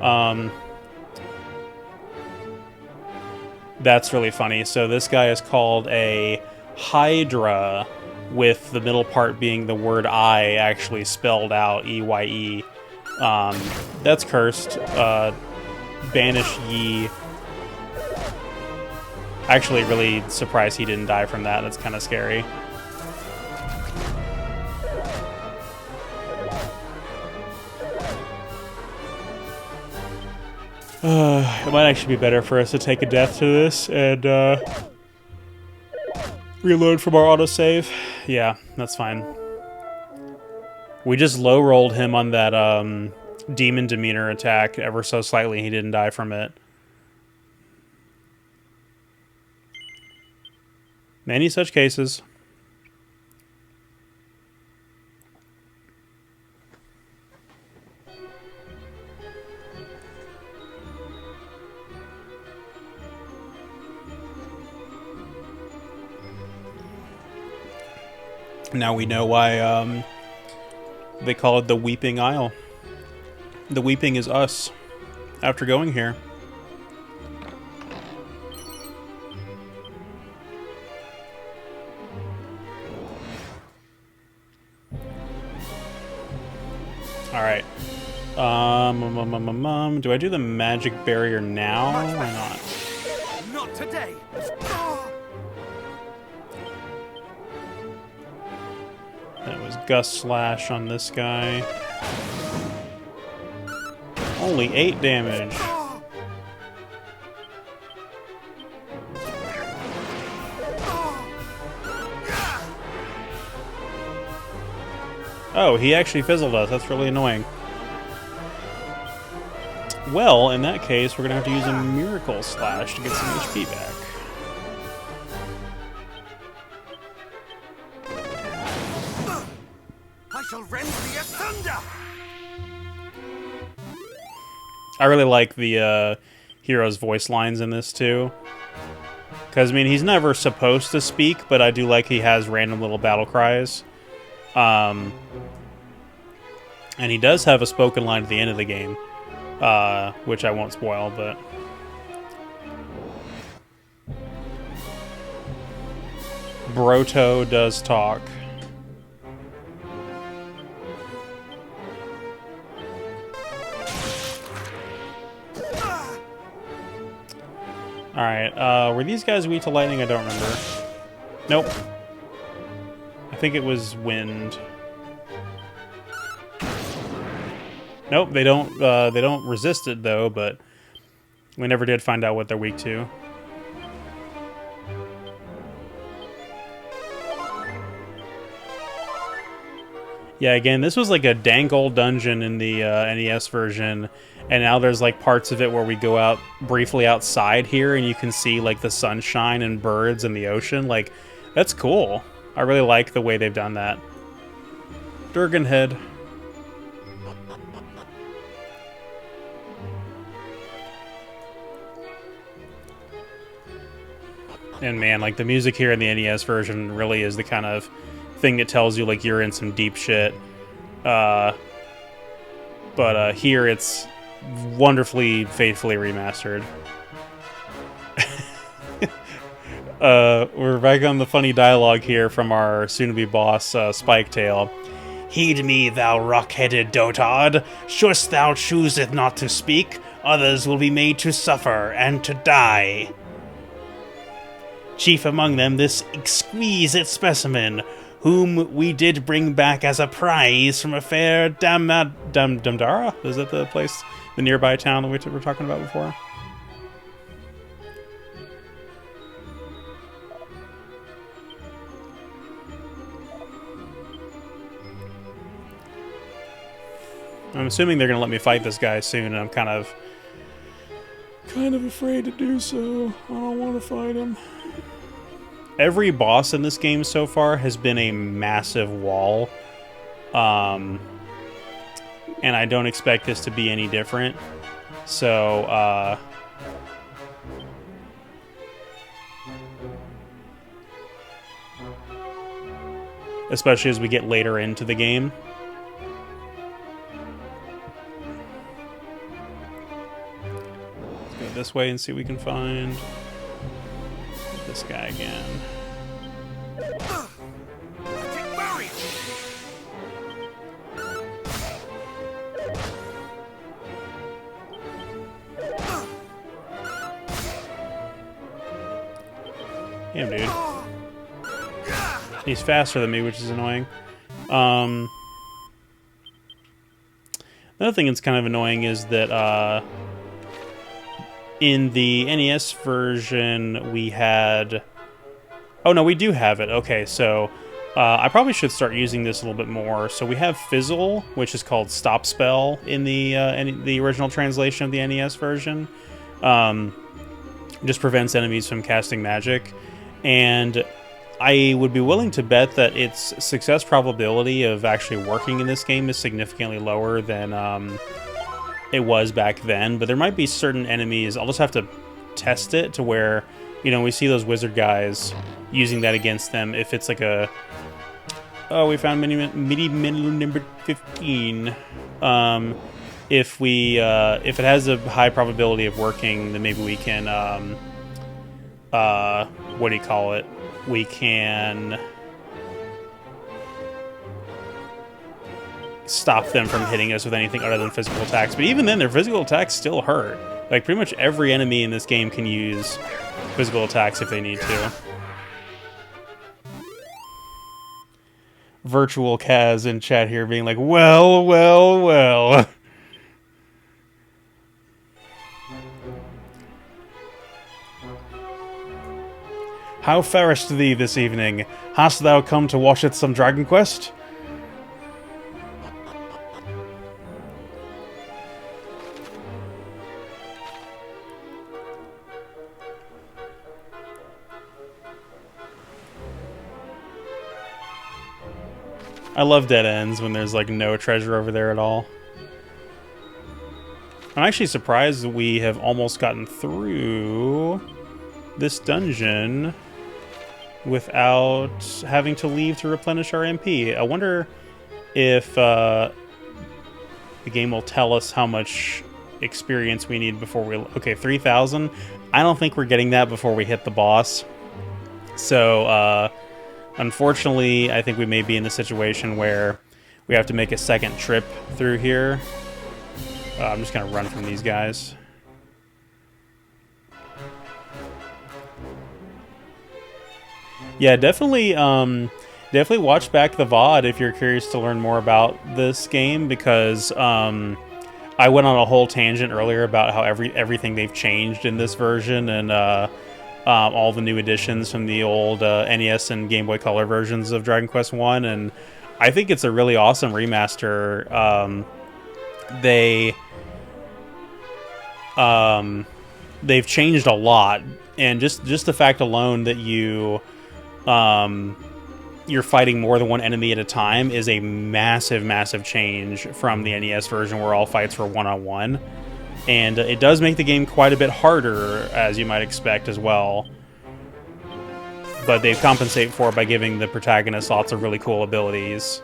That's really funny. So this guy is called a Hydra, with the middle part being the word I actually spelled out, E-Y-E. That's cursed. Banish Yi. Actually, really surprised he didn't die from that. That's kind of scary. It might actually be better for us to take a death to this and reload from our autosave. Yeah, that's fine. We just low-rolled him on that demon demeanor attack ever so slightly. He didn't die from it. Many such cases. Now we know why they call it the Weeping Isle. The Weeping is us after going here. Alright. Do I do the magic barrier now or not? Not today. That was Gust Slash on this guy. Only 8 damage. Oh, he actually fizzled us. That's really annoying. Well, in that case, we're going to have to use a Miracle Slash to get some HP back. I shall rend thee asunder! I really like the hero's voice lines in this, too. Because, I mean, he's never supposed to speak, but I do like he has random little battle cries. And he does have a spoken line at the end of the game, which I won't spoil, but... Broto does talk. Alright, were these guys weak to lightning? I don't remember. Nope. I think it was wind. Nope, they don't resist it though, but we never did find out what they're weak to. Yeah, again, this was like a dank old dungeon in the NES version, and now there's like parts of it where we go out briefly outside here and you can see like the sunshine and birds and the ocean. Like, that's cool. I really like the way they've done that. Durgan Head. And man, like the music here in the NES version really is the kind of thing that tells you like you're in some deep shit. But here it's wonderfully, faithfully remastered. We're back on the funny dialogue here from our soon-to-be boss, Spiketail. Heed me, thou rock-headed dotard. Shouldst thou chooseth not to speak, others will be made to suffer and to die. Chief among them this exquisite specimen, whom we did bring back as a prize from a fair Damdara? Is that the place, the nearby town that we were talking about before? I'm assuming they're gonna let me fight this guy soon, and I'm kind of afraid to do so. I don't want to fight him. Every boss in this game so far has been a massive wall. And I don't expect this to be any different. So, especially as we get later into the game. Let's go this way and see what we can find. This guy again. Damn, dude. He's faster than me, which is annoying. Another thing that's kind of annoying is that in the NES version, we had... Oh, no, we do have it. Okay, so I probably should start using this a little bit more. So we have Fizzle, which is called Stop Spell in the original translation of the NES version. Just prevents enemies from casting magic. And I would be willing to bet that its success probability of actually working in this game is significantly lower than... it was back then, but there might be certain enemies. I'll just have to test it to where, you know, we see those wizard guys using that against them. If it's like a... Oh, we found mini number 15. If it has a high probability of working, then maybe we can, what do you call it? We can... stop them from hitting us with anything other than physical attacks. But even then, their physical attacks still hurt. Like, pretty much every enemy in this game can use physical attacks if they need to. Virtual Kaz in chat here being like, well, well, well. How farest thee this evening? Hast thou come to watcheth some Dragon Quest? I love dead ends when there's like no treasure over there at all. I'm actually surprised that we have almost gotten through this dungeon without having to leave to replenish our MP. I wonder if the game will tell us how much experience we need before we... Okay, 3,000. I don't think we're getting that before we hit the boss. So, unfortunately, I think we may be in a situation where we have to make a second trip through here. I'm just going to run from these guys. Yeah, definitely definitely watch back the VOD if you're curious to learn more about this game, because I went on a whole tangent earlier about how everything they've changed in this version, and all the new additions from the old NES and Game Boy Color versions of Dragon Quest 1, and I think it's a really awesome remaster. They've changed a lot, and just the fact alone that you're fighting more than one enemy at a time is a massive change from the NES version where all fights were one-on-one. And it does make the game quite a bit harder, as you might expect as well. But they compensate for it by giving the protagonist lots of really cool abilities.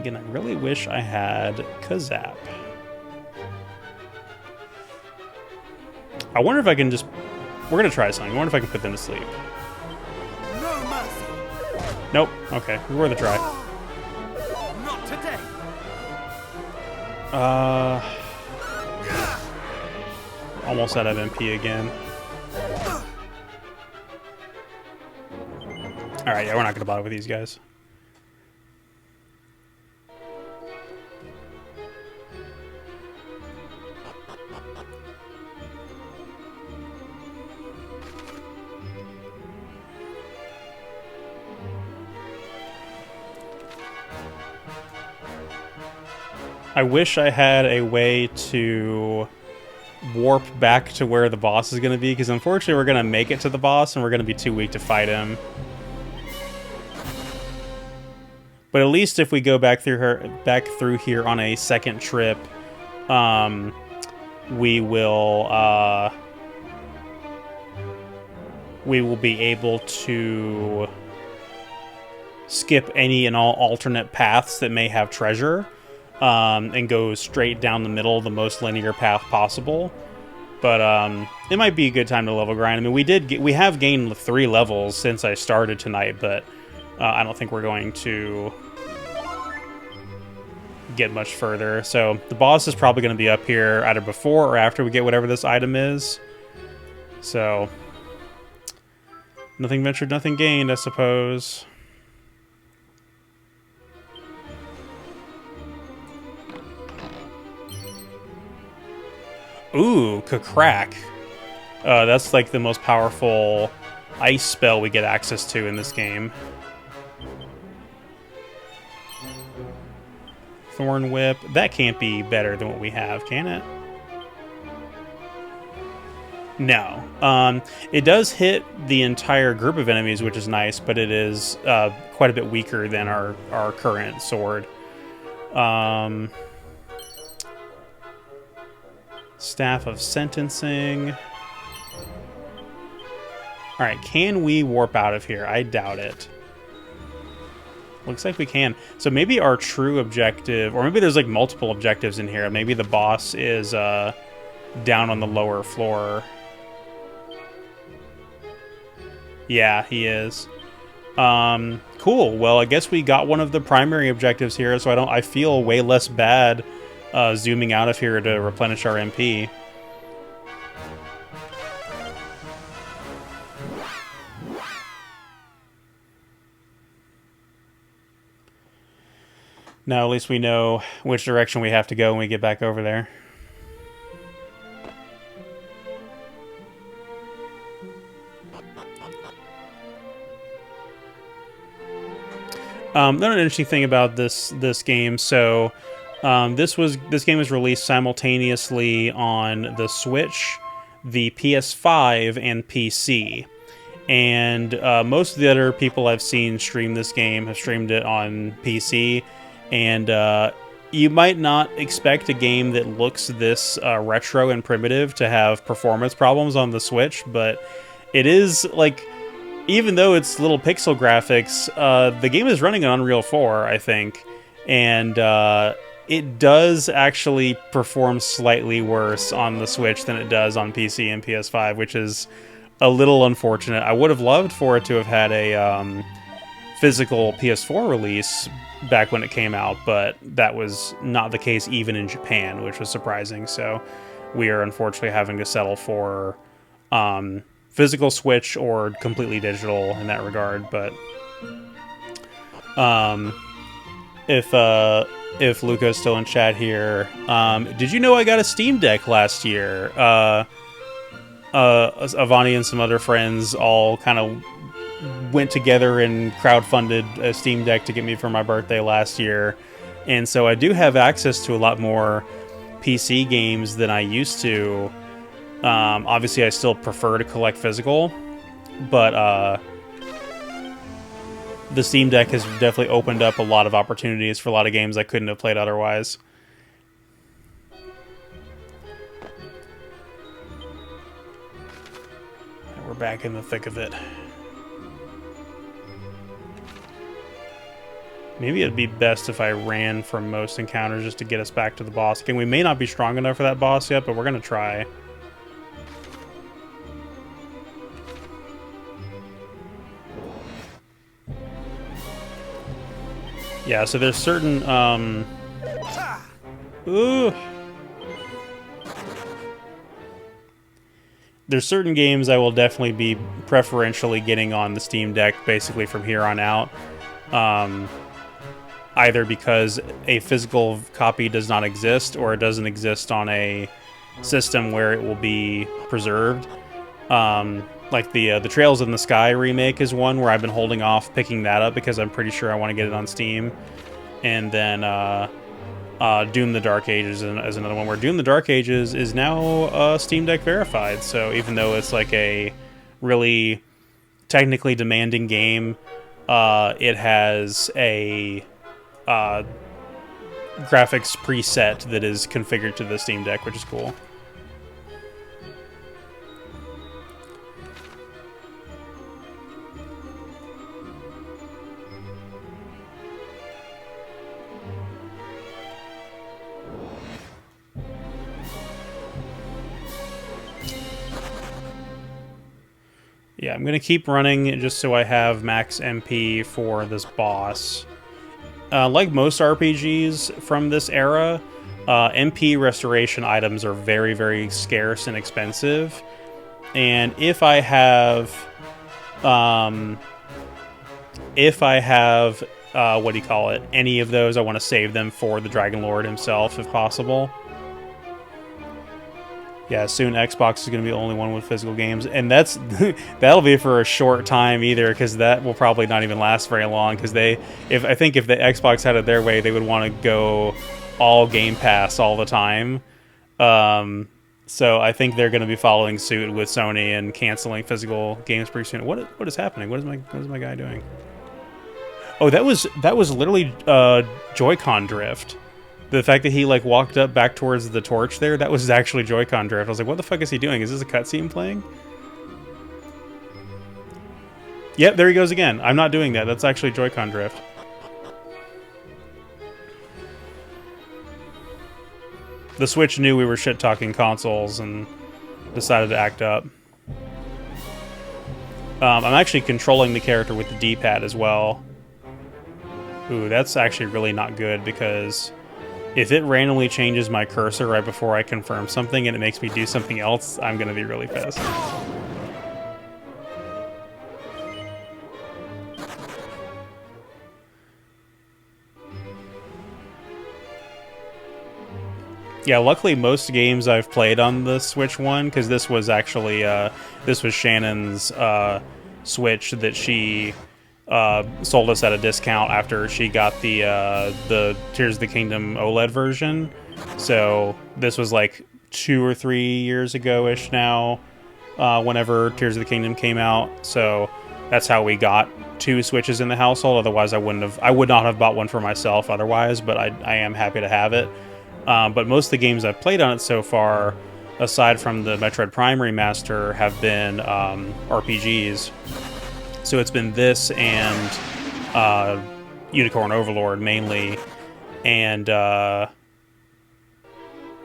Again, I really wish I had Kazap. I wonder if I can just... We're going to try something. I wonder if I can put them to sleep. No mercy. Nope. Okay. We're going to try. Not today. Almost out of MP again. Alright, yeah, we're not going to bother with these guys. I wish I had a way to warp back to where the boss is going to be, because unfortunately we're going to make it to the boss and we're going to be too weak to fight him. But at least if we go back through here on a second trip, we will be able to skip any and all alternate paths that may have treasure. And go straight down the middle, the most linear path possible. But it might be a good time to level grind. I mean, we have gained 3 levels since I started tonight, but I don't think we're going to get much further. So the boss is probably going to be up here either before or after we get whatever this item is. So nothing ventured, nothing gained, I suppose. Ooh, Kakrak. That's like the most powerful ice spell we get access to in this game. Thorn Whip. That can't be better than what we have, can it? No. It does hit the entire group of enemies, which is nice, but it is quite a bit weaker than our current sword. Staff of Sentencing. Alright, can we warp out of here? I doubt it. Looks like we can. So maybe our true objective, or maybe there's like multiple objectives in here. Maybe the boss is down on the lower floor. Yeah, he is. Cool. Well, I guess we got one of the primary objectives here, so I feel way less bad zooming out of here to replenish our MP. Now at least we know which direction we have to go when we get back over there. Another interesting thing about this game. So, this game was released simultaneously on the Switch, the PS5, and PC. And most of the other people I've seen stream this game have streamed it on PC. And you might not expect a game that looks this retro and primitive to have performance problems on the Switch, but it is, like, even though it's little pixel graphics, the game is running on Unreal 4, I think, and it does actually perform slightly worse on the Switch than it does on PC and PS5, which is a little unfortunate. I would have loved for it to have had a physical PS4 release back when it came out, but that was not the case even in Japan, which was surprising. So we are unfortunately having to settle for physical Switch or completely digital in that regard. But if Luca's still in chat here, did you know I got a Steam Deck last year? Avani and some other friends all kind of went together and crowdfunded a Steam Deck to get me for my birthday last year, and so I do have access to a lot more PC games than I used to. Obviously, I still prefer to collect physical, but the Steam Deck has definitely opened up a lot of opportunities for a lot of games I couldn't have played otherwise. We're back in the thick of it. Maybe it'd be best if I ran from most encounters just to get us back to the boss. Again, we may not be strong enough for that boss yet, but we're going to try. Yeah, so there's certain, there's certain games I will definitely be preferentially getting on the Steam Deck basically from here on out. Either because a physical copy does not exist, or it doesn't exist on a system where it will be preserved. Like the Trails in the Sky remake is one where I've been holding off picking that up because I'm pretty sure I want to get it on Steam. And then Doom the Dark Ages is another one where Doom the Dark Ages is now Steam Deck verified. So even though it's like a really technically demanding game, it has a graphics preset that is configured to the Steam Deck, which is cool. Yeah, I'm going to keep running just so I have max MP for this boss. Like most RPGs from this era, MP restoration items are very, very scarce and expensive. And if I have, what do you call it, any of those, I want to save them for the Dragon Lord himself, if possible. Yeah, soon Xbox is going to be the only one with physical games, and that'll be for a short time either, because that will probably not even last very long. Because I think if the Xbox had it their way, they would want to go all Game Pass all the time. So I think they're going to be following suit with Sony and canceling physical games pretty soon. What is happening? What is my guy doing? Oh, that was literally Joy-Con drift. The fact that he like walked up back towards the torch there, that was actually Joy-Con drift. I was like, what the fuck is he doing? Is this a cutscene playing? Yep, there he goes again. I'm not doing that. That's actually Joy-Con drift. The Switch knew we were shit-talking consoles and decided to act up. I'm actually controlling the character with the D-pad as well. Ooh, that's actually really not good, because if it randomly changes my cursor right before I confirm something and it makes me do something else, I'm going to be really pissed. Yeah, luckily most games I've played on the Switch one, because this was actually, this was Shannon's Switch that she sold us at a discount after she got the Tears of the Kingdom OLED version. So this was like 2 or 3 years ago-ish now, whenever Tears of the Kingdom came out. So that's how we got 2 Switches in the household. Otherwise, I would not have bought one for myself otherwise, but I am happy to have it. But most of the games I've played on it so far, aside from the Metroid Prime Remaster, have been RPGs. So it's been this and Unicorn Overlord mainly, and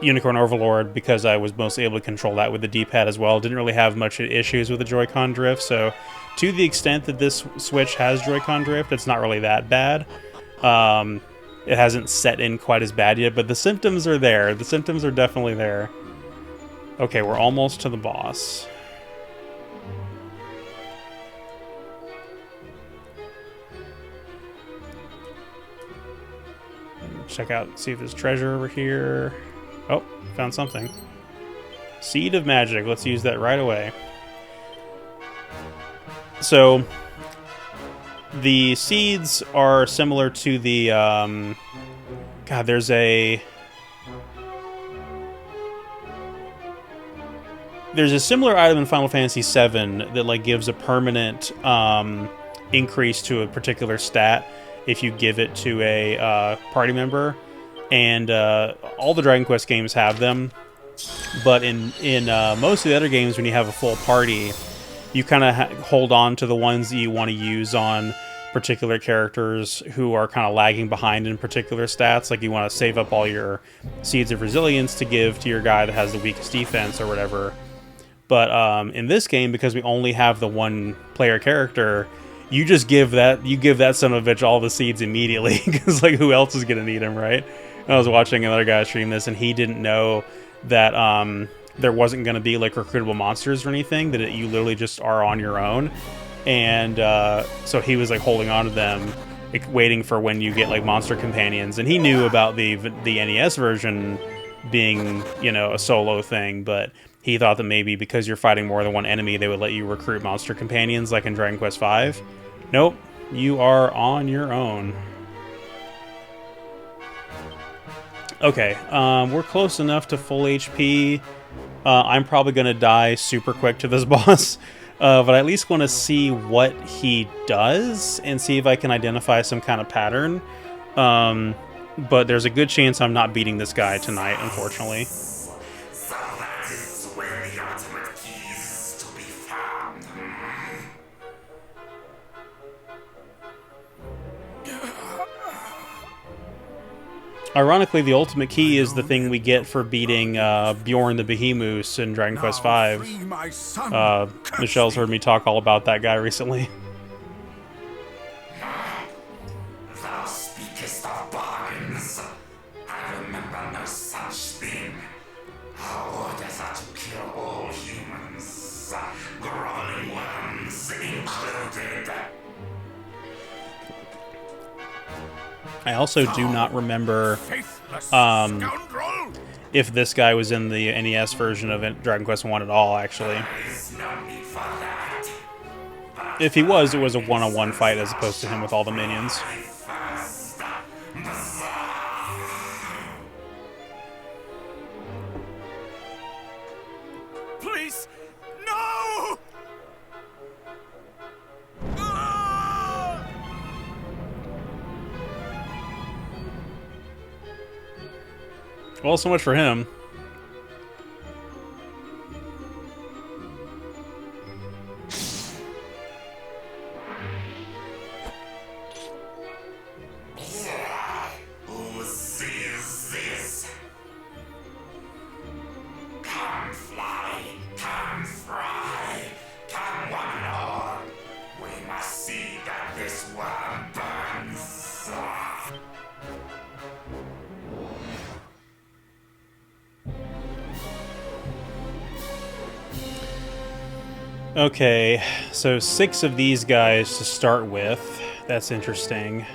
Unicorn Overlord because I was mostly able to control that with the D-pad as well. Didn't really have much issues with the Joy-Con drift, so to the extent that this Switch has Joy-Con drift, it's not really that bad. It hasn't set in quite as bad yet, but the symptoms are there. The symptoms are definitely there. Okay, we're almost to the boss. Check out, see if there's treasure over here. Oh, found something. Seed of Magic. Let's use that right away. So, the seeds are similar to the, God, there's a similar item in Final Fantasy VII that, like, gives a permanent, increase to a particular stat if you give it to a party member, and all the Dragon Quest games have them, but in most of the other games, when you have a full party, you kind of hold on to the ones that you want to use on particular characters who are kind of lagging behind in particular stats. Like, you want to save up all your Seeds of Resilience to give to your guy that has the weakest defense or whatever. But in this game, because we only have the one player character, you just give that son of a bitch all the seeds immediately, because, like, who else is gonna need them, right? And I was watching another guy stream this, and he didn't know that there wasn't gonna be, like, recruitable monsters or anything, that you literally just are on your own, and so he was, like, holding on to them, like, waiting for when you get, like, monster companions, and he knew about the NES version being, you know, a solo thing, but he thought that maybe because you're fighting more than one enemy, they would let you recruit monster companions like in Dragon Quest V. Nope, you are on your own. Okay, we're close enough to full HP. I'm probably going to die super quick to this boss, but I at least want to see what he does and see if I can identify some kind of pattern. But there's a good chance I'm not beating this guy tonight, unfortunately. Ironically, the ultimate key is the thing we get for beating Bjorn the Behemoth in Dragon Quest V. Michelle's heard me talk all about that guy recently. Thou speakest of bargains. I remember no such thing. Our orders are to kill all humans, groveling ones included. I also do not remember if this guy was in the NES version of Dragon Quest 1 at all, actually. If he was, it was a one-on-one fight as opposed to him with all the minions. Please, no! Well, so much for him. Who sees this? Come fly, come fry, come one and all. We must see that this worm burns. Okay, so 6 of these guys to start with. That's interesting.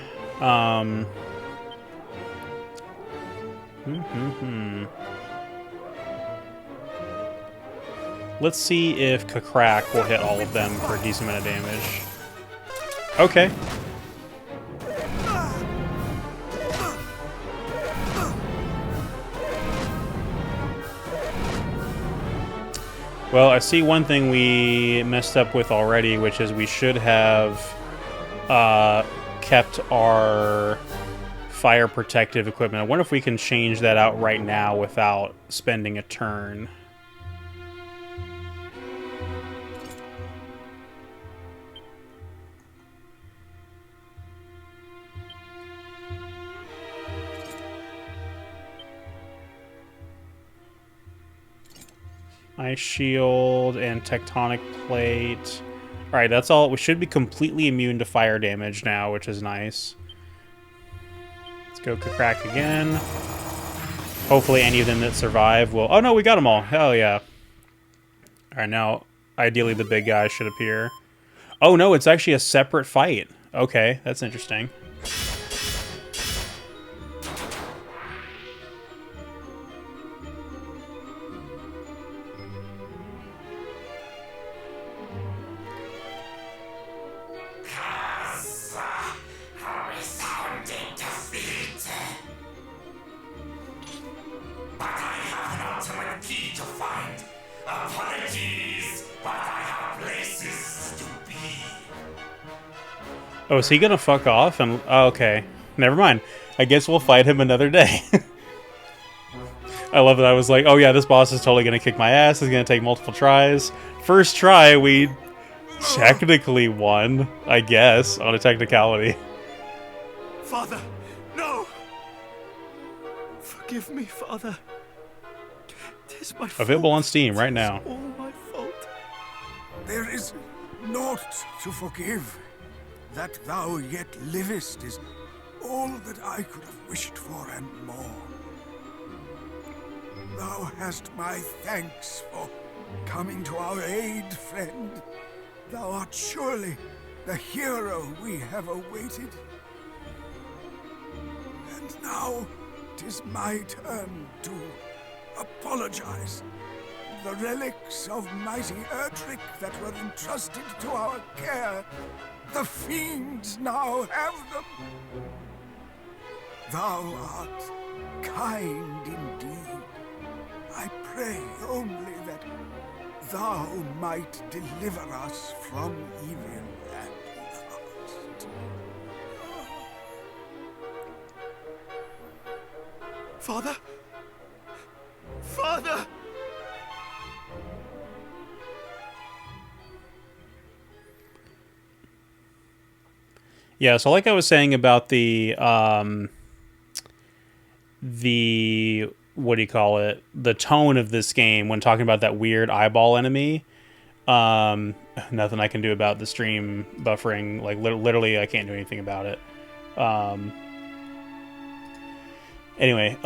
Let's see if Kakrak will hit all of them for a decent amount of damage. Okay. Well, I see one thing we messed up with already, which is we should have kept our fire protective equipment. I wonder if we can change that out right now without spending a turn. Ice shield and tectonic plate. Alright, that's all. We should be completely immune to fire damage now, which is nice. Let's go crack again. Hopefully any of them that survive will... Oh no, we got them all. Hell yeah. Alright, now, ideally the big guy should appear. Oh no, it's actually a separate fight. Okay, that's interesting. Oh, is he gonna fuck off? And oh, okay, never mind. I guess we'll fight him another day. I love that. I was like, oh yeah, this boss is totally gonna kick my ass. It's gonna take multiple tries. First try, we technically won, I guess, on a technicality. Father, no! Forgive me, Father. Tis my fault. Available on Steam right now. It's all my fault. There is naught to forgive. That thou yet livest is all that I could have wished for and more. Thou hast my thanks for coming to our aid, friend. Thou art surely the hero we have awaited. And now 'tis my turn to apologize. The relics of mighty Erdrick that were entrusted to our care, the fiends now have them. Thou art kind indeed. I pray only that thou might deliver us from evil at last. Father? Father! Yeah, so like I was saying about the what do you call it? The tone of this game when talking about that weird eyeball enemy. Nothing I can do about the stream buffering. Like literally, I can't do anything about it. Anyway,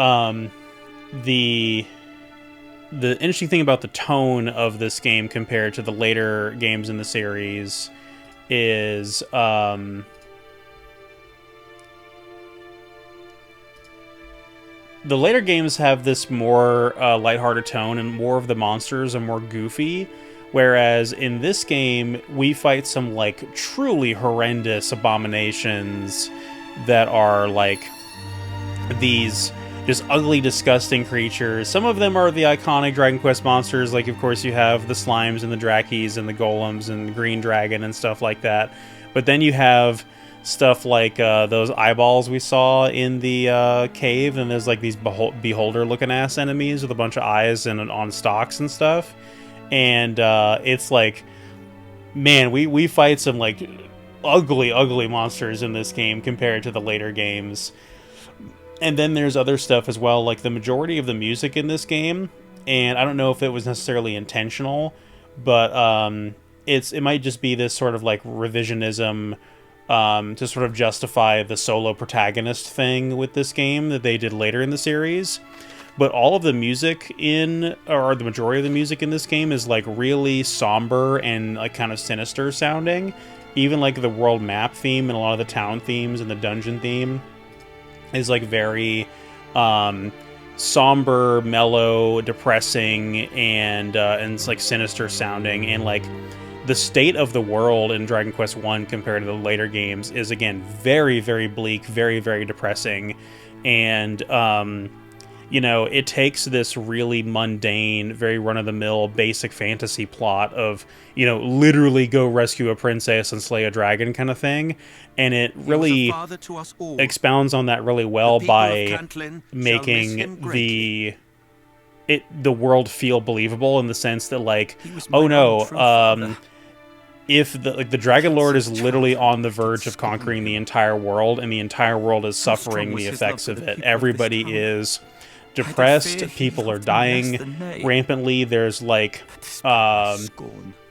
the interesting thing about the tone of this game compared to the later games in the series is the later games have this more lighthearted tone, and more of the monsters are more goofy, whereas in this game we fight some like truly horrendous abominations that are like these just ugly, disgusting creatures. Some of them are the iconic Dragon Quest monsters, like of course you have the slimes and the drakis and the golems and the green dragon and stuff like that, but then you have stuff like those eyeballs we saw in the cave, and there's like these beholder looking ass enemies with a bunch of eyes and on stalks and stuff, and it's like, man, we fight some like ugly monsters in this game compared to the later games. And then there's other stuff as well, like the majority of the music in this game, and I don't know if it was necessarily intentional, but it might just be this sort of like revisionism to sort of justify the solo protagonist thing with this game that they did later in the series. But all of the music or the majority of the music in this game is like really somber and like kind of sinister sounding. Even like the world map theme and a lot of the town themes and the dungeon theme is like very somber, mellow, depressing, and it's like sinister sounding. And like the state of the world in Dragon Quest 1 compared to the later games is, again, very, very bleak, very, very depressing. And you know, it takes this really mundane, very run-of-the-mill, basic fantasy plot of, you know, literally go rescue a princess and slay a dragon kind of thing, and it really expounds on that really well by making the world feel believable, in the sense that, like, oh no, if the Dragon Lord is literally on the verge of conquering the entire world, and the entire world is suffering the effects of it. Everybody is depressed, people are dying rampantly, there's like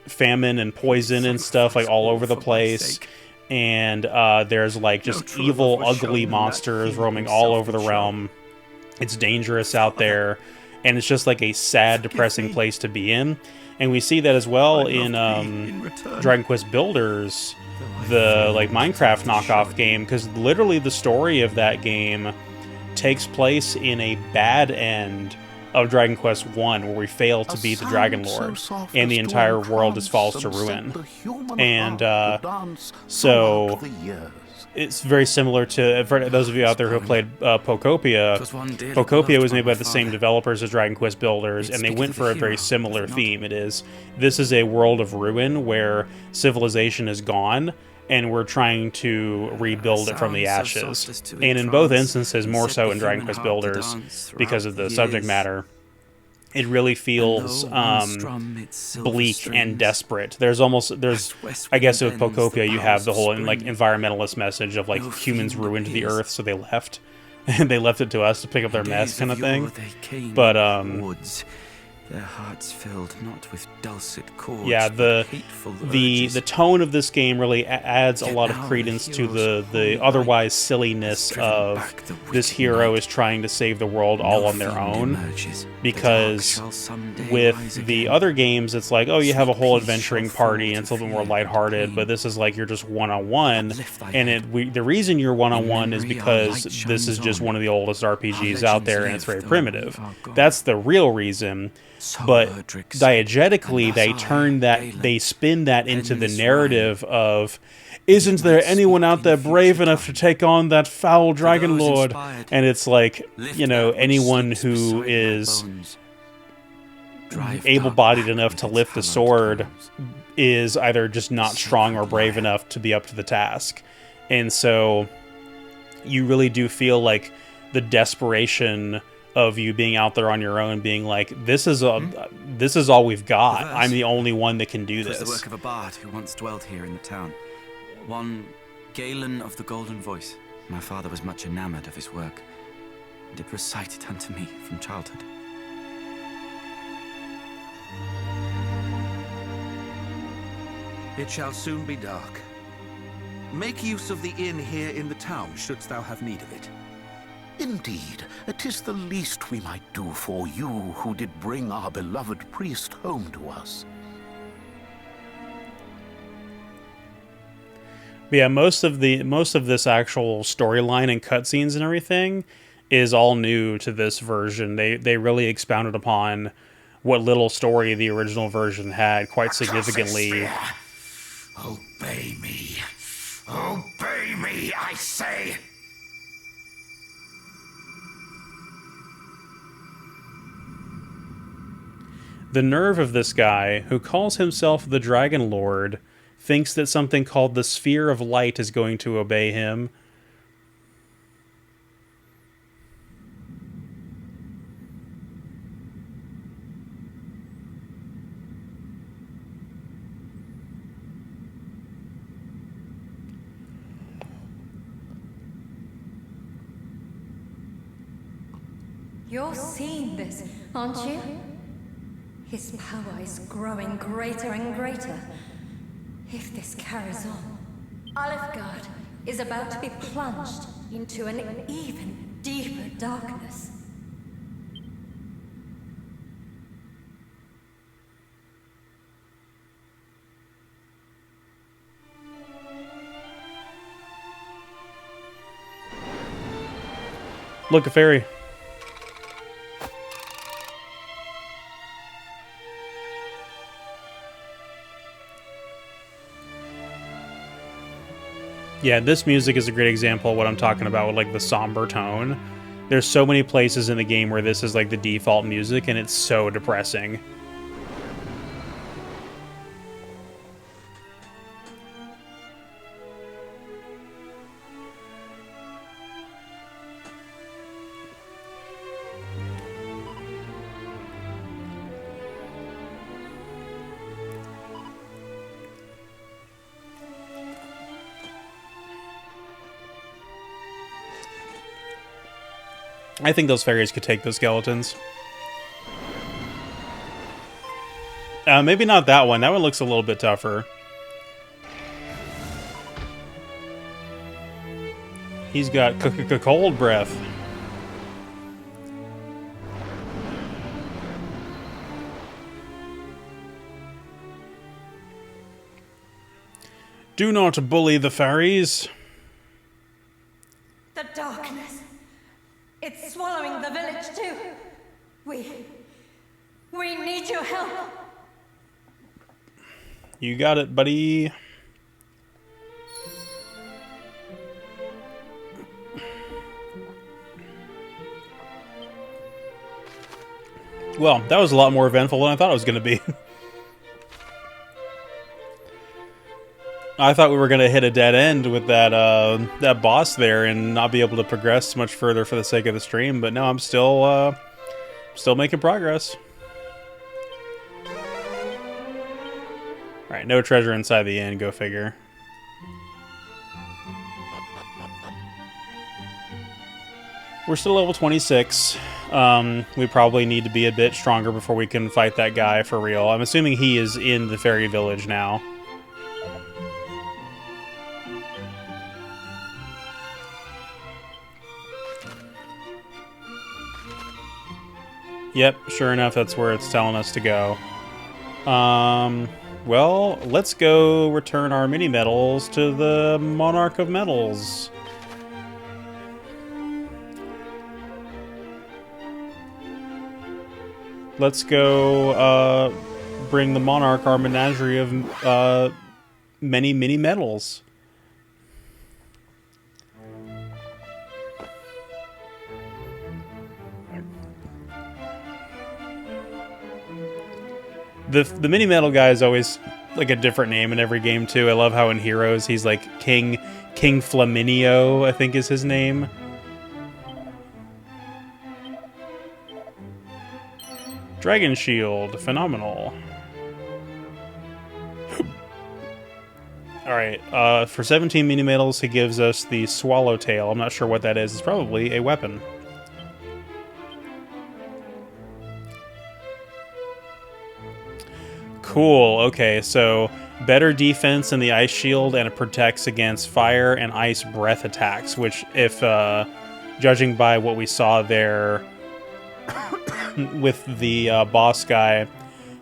famine and poison and stuff like all over the place, and there's like just evil, ugly monsters roaming all over the realm. It's dangerous out there, and it's just like a sad, depressing place to be in. And we see that as well in Dragon Quest Builders, the like Minecraft knockoff game, because literally the story of that game takes place in a bad end of Dragon Quest 1, where we fail to beat the Dragon Lord, and the entire world just falls to ruin. And so it's very similar to, for those of you out there who have played Pokopia. Pokopia was made by the same developers as Dragon Quest Builders, and they went for a very similar theme. This is a world of ruin where civilization is gone, and we're trying to rebuild it from the ashes. And in both instances, more so in Dragon Quest Builders, because of the subject matter, it really feels bleak and desperate. I guess with Pokopia, you have the whole like environmentalist message of like humans ruined the earth, so they left. And they left it to us to pick up their mess kind of thing. But their hearts filled not with dulcet chords, yeah, the tone of this game really adds a lot of credence to the otherwise silliness of this hero is trying to save the world all on their own. Because with the other games, it's like, oh, you have a whole adventuring party and it's a little bit more lighthearted, but this is like you're just one-on-one, and the reason you're one-on-one is because this is just one of the oldest RPGs out there, and it's very primitive. That's the real reason. But diegetically, they spin that into the narrative of, isn't there anyone out there brave enough to take on that foul Dragon Lord? And it's like, you know, anyone who is able-bodied enough to lift the sword is either just not strong or brave enough to be up to the task. And so you really do feel like the desperation of you being out there on your own, being like, this is all we've got. I'm the only one that can do this. It was the work of a bard who once dwelt here in the town. One Galen of the Golden Voice. My father was much enamored of his work, and did recite it unto me from childhood. It shall soon be dark. Make use of the inn here in the town, shouldst thou have need of it. Indeed, 'tis the least we might do for you who did bring our beloved priest home to us. But yeah, most of this actual storyline and cutscenes and everything is all new to this version. They really expounded upon what little story the original version had quite significantly. Obey me. Obey me, I say. The nerve of this guy, who calls himself the Dragon Lord, thinks that something called the Sphere of Light is going to obey him. You're seeing this, aren't you? His power is growing greater and greater. If this carries on, Alefgard is about to be plunged into an even deeper darkness. Look, a fairy. Yeah, this music is a great example of what I'm talking about with like the somber tone. There's so many places in the game where this is like the default music and it's so depressing. I think those fairies could take those skeletons. Maybe not that one. That one looks a little bit tougher. He's got cold breath. Do not bully the fairies. The darkness. It's swallowing the village too. We need your help. You got it, buddy. Well, that was a lot more eventful than I thought it was going to be. I thought we were going to hit a dead end with that that boss there and not be able to progress much further for the sake of the stream, but no, I'm still making progress. Alright, no treasure inside the inn, go figure. We're still level 26. We probably need to be a bit stronger before we can fight that guy for real. I'm assuming he is in the fairy village now. Yep, sure enough, that's where it's telling us to go. Well, let's go return our mini medals to the Monarch of Metals. Let's go bring the Monarch our menagerie of many mini medals. The mini medal guy is always like a different name in every game too. I love how in Heroes he's like King Flaminio, I think is his name. Dragon Shield, phenomenal. Alright, for 17 mini medals he gives us the Swallowtail. I'm not sure what that is. It's probably a weapon. Cool, okay, so better defense in the ice shield, and it protects against fire and ice breath attacks, which, if judging by what we saw there with the boss guy,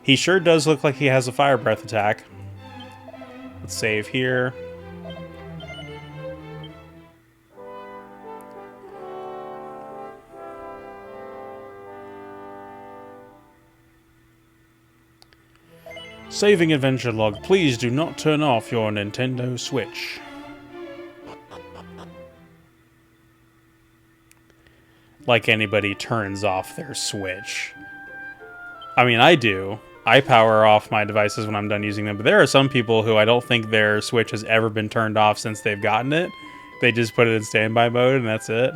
he sure does look like he has a fire breath attack. Let's save here. Saving adventure log. Please do not turn off your Nintendo Switch. Like anybody turns off their Switch. I mean, I do. I power off my devices when I'm done using them, but there are some people who I don't think their Switch has ever been turned off since they've gotten it. They just put it in standby mode and that's it.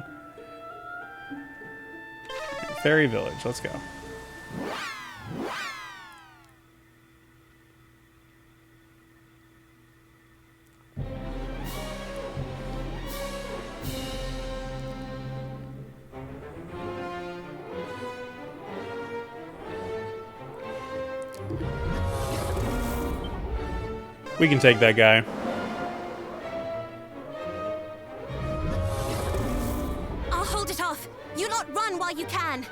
Fairy Village, let's go. We can take that guy. I'll hold it off. You lot run while you can.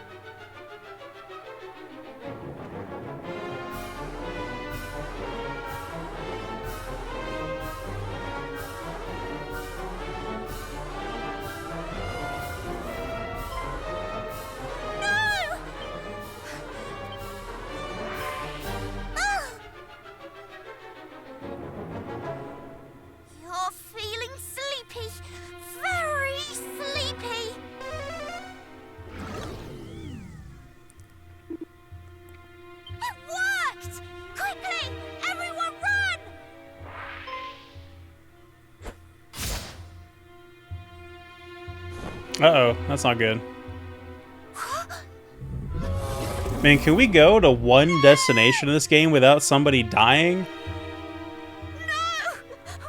Uh-oh, that's not good. Man, can we go to one destination in this game without somebody dying? No!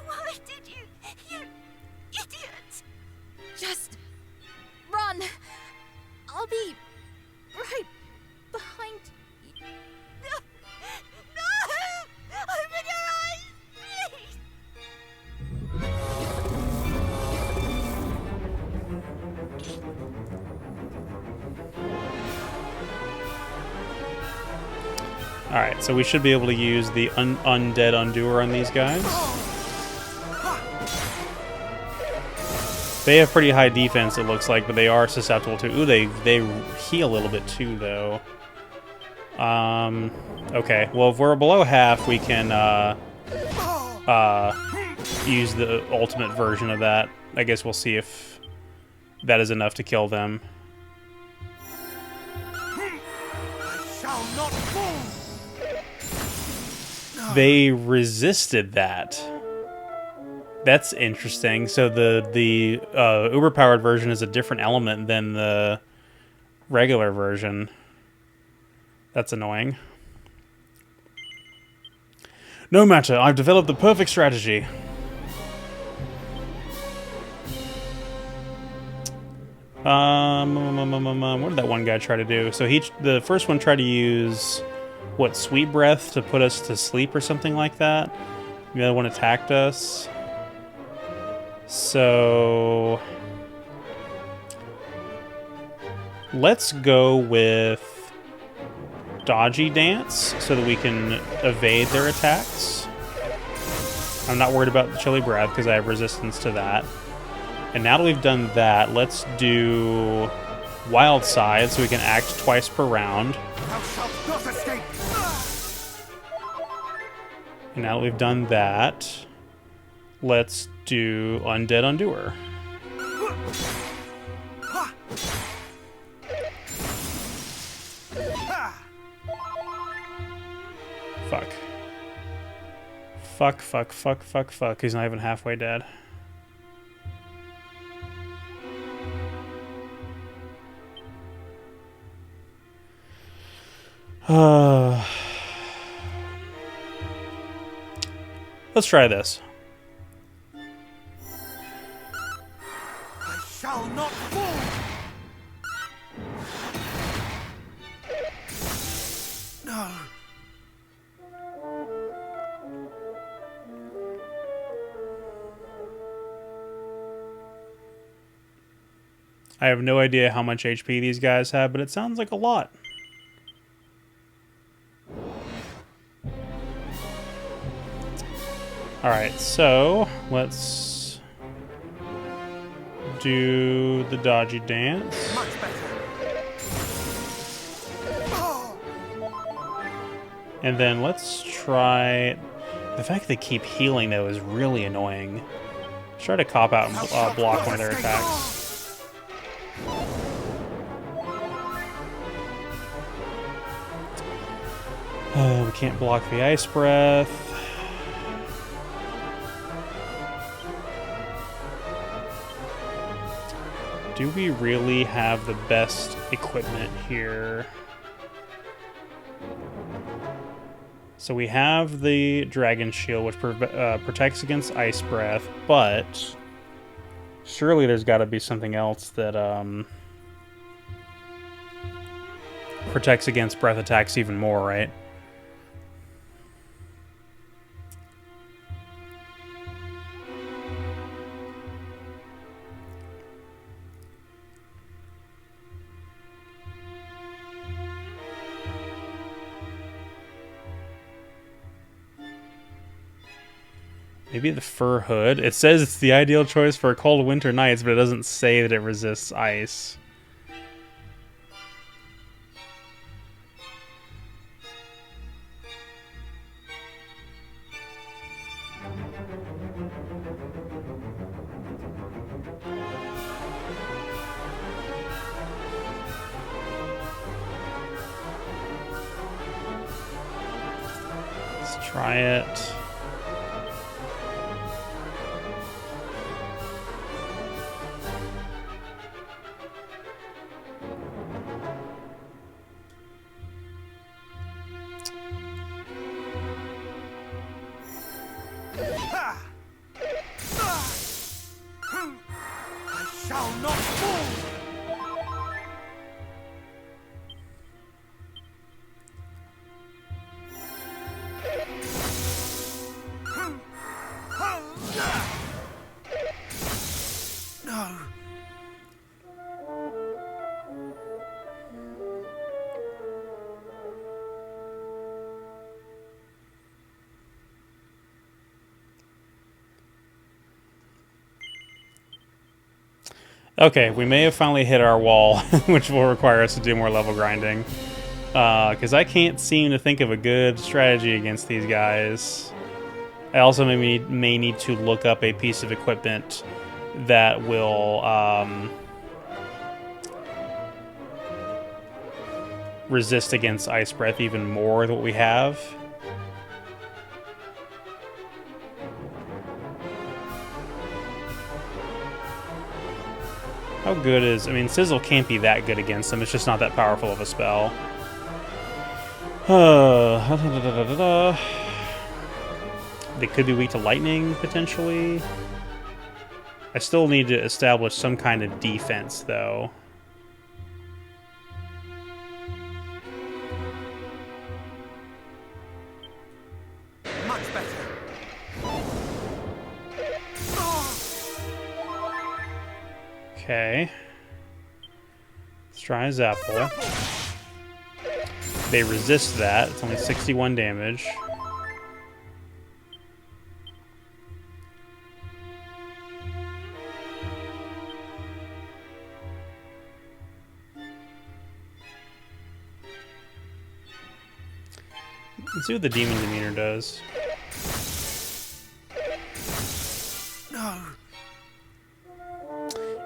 Why did you? You idiot! Just run. I'll be right behind you. No! No! Open your eyes, please! Alright, so we should be able to use the Undead Undoer on these guys. They have pretty high defense, it looks like, but they are susceptible to... Ooh, they heal a little bit too, though. Okay, well, if we're below half, we can use the ultimate version of that. I guess we'll see if that is enough to kill them. Shall not fall. They resisted that. That's interesting. So the uber-powered version is a different element than the regular version. That's annoying. No matter, I've developed the perfect strategy. What did that one guy try to do? So the first one tried to use, what, Sweet Breath to put us to sleep or something like that? The other one attacked us. So let's go with Dodgy Dance so that we can evade their attacks. I'm not worried about the Chilly Breath because I have resistance to that. And now that we've done that, let's do Wild Side so we can act twice per round. Thou shalt not escape. And now that we've done that, let's do Undead Undoer. Fuck. Fuck, fuck, fuck, fuck, fuck. He's not even halfway dead. Let's try this. I shall not fall. No. I have no idea how much HP these guys have, but it sounds like a lot. Alright, so let's do the Dodgy Dance. Much better. And then let's try... The fact they keep healing, though, is really annoying. Let's try to cop out and block one of their attacks. We can't block the Ice Breath. Do we really have the best equipment here? So we have the Dragon Shield, which protects against Ice Breath, but surely there's got to be something else that protects against breath attacks even more, right? Maybe the fur hood. It says it's the ideal choice for cold winter nights, but it doesn't say that it resists ice. Let's try it. I shall not move! No. Okay, we may have finally hit our wall, which will require us to do more level grinding. Because I can't seem to think of a good strategy against these guys. I also may need to look up a piece of equipment that will resist against Ice Breath even more than what we have. How good is... I mean, Sizzle can't be that good against them. It's just not that powerful of a spell. They could be weak to lightning, potentially. I still need to establish some kind of defense, though. Much better. Okay. Let's try his apple. They resist that. It's only 61 damage. Let's see what the demon demeanor does. No.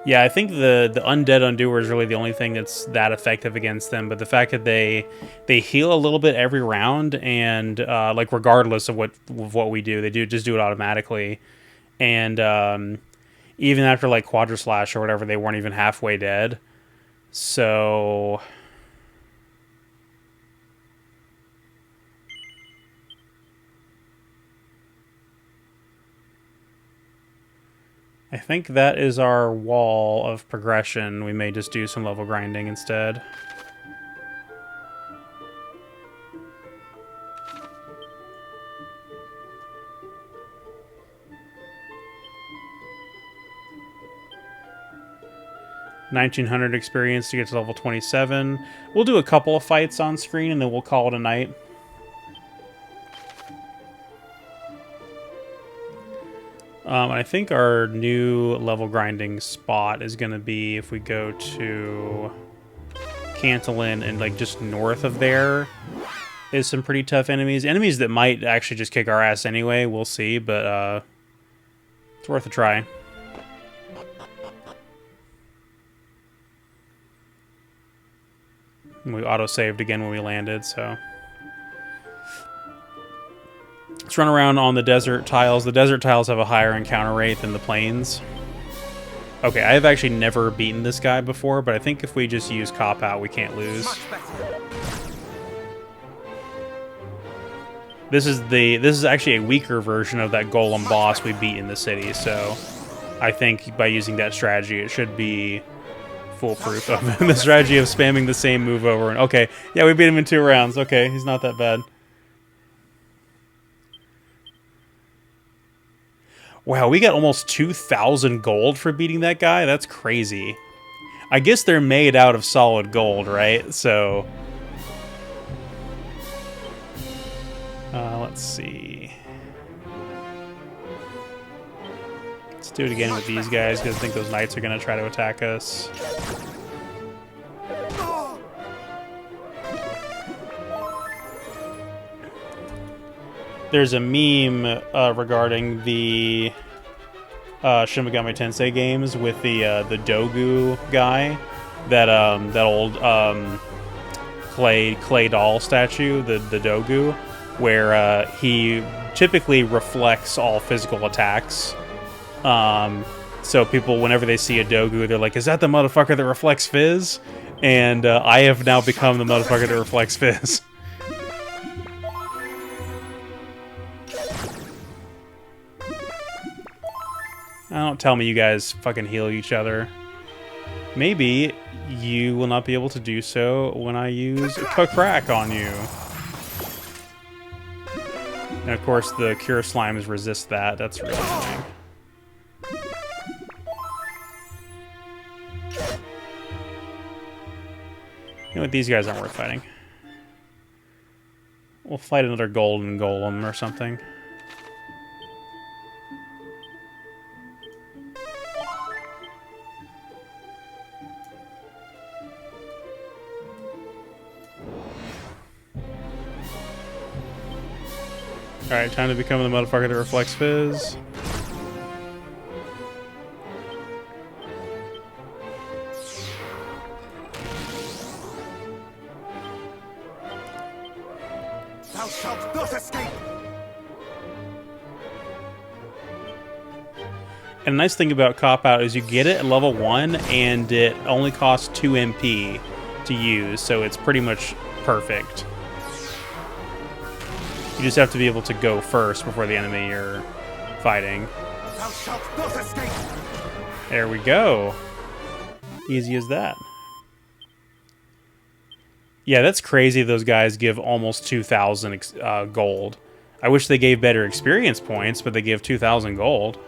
Yeah, I think the Undead Undoer is really the only thing that's that effective against them. But the fact that they heal a little bit every round, and like regardless of what we do, they just do it automatically. And even after like Quadra Slash or whatever, they weren't even halfway dead. So I think that is our wall of progression. We may just do some level grinding instead. $1,900 experience to get to level 27. We'll do a couple of fights on screen and then we'll call it a night. I think our new level grinding spot is going to be if we go to Cantolin and like just north of there is some pretty tough enemies. Enemies that might actually just kick our ass anyway. We'll see, but it's worth a try. We auto-saved again when we landed, so... Let's run around on the desert tiles. The desert tiles have a higher encounter rate than the plains. Okay, I have actually never beaten this guy before, but I think if we just use Cop Out, we can't lose. This is actually a weaker version of that golem boss we beat in the city, so I think by using that strategy, it should be foolproof of the strategy of spamming the same move over and okay, yeah, we beat him in 2 rounds. Okay, he's not that bad. Wow, we got almost 2,000 gold for beating that guy? That's crazy. I guess they're made out of solid gold, right? So... let's see. Let's do it again with these guys, because I think those knights are going to try to attack us. There's a meme regarding the Shin Megami Tensei games with the Dogu guy, that old clay doll statue, the Dogu, where he typically reflects all physical attacks. So people, whenever they see a Dogu, they're like, "Is that the motherfucker that reflects Fizz?" And I have now become the motherfucker that reflects Fizz. Don't tell me you guys fucking heal each other. Maybe you will not be able to do so when I use Crack on you. And of course the Cure Slimes resist that. That's really annoying. You know what? These guys aren't worth fighting. We'll fight another golden golem or something. Alright, time to become the motherfucker that reflects fizz. Thou shalt not escape! And the nice thing about Cop Out is you get it at level 1 and it only costs 2 MP to use, so it's pretty much perfect. You just have to be able to go first before the enemy you're fighting. Thou shalt not escape! There we go. Easy as that. Yeah, that's crazy those guys give almost 2,000 gold. I wish they gave better experience points, but they give 2,000 gold.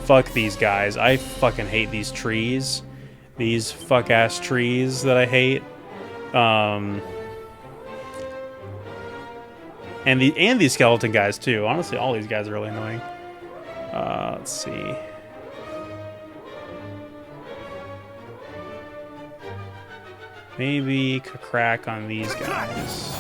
Fuck these guys. I fucking hate these trees. These fuck-ass trees that I hate. And these skeleton guys too. Honestly, all these guys are really annoying. Let's see. Maybe crack on these guys.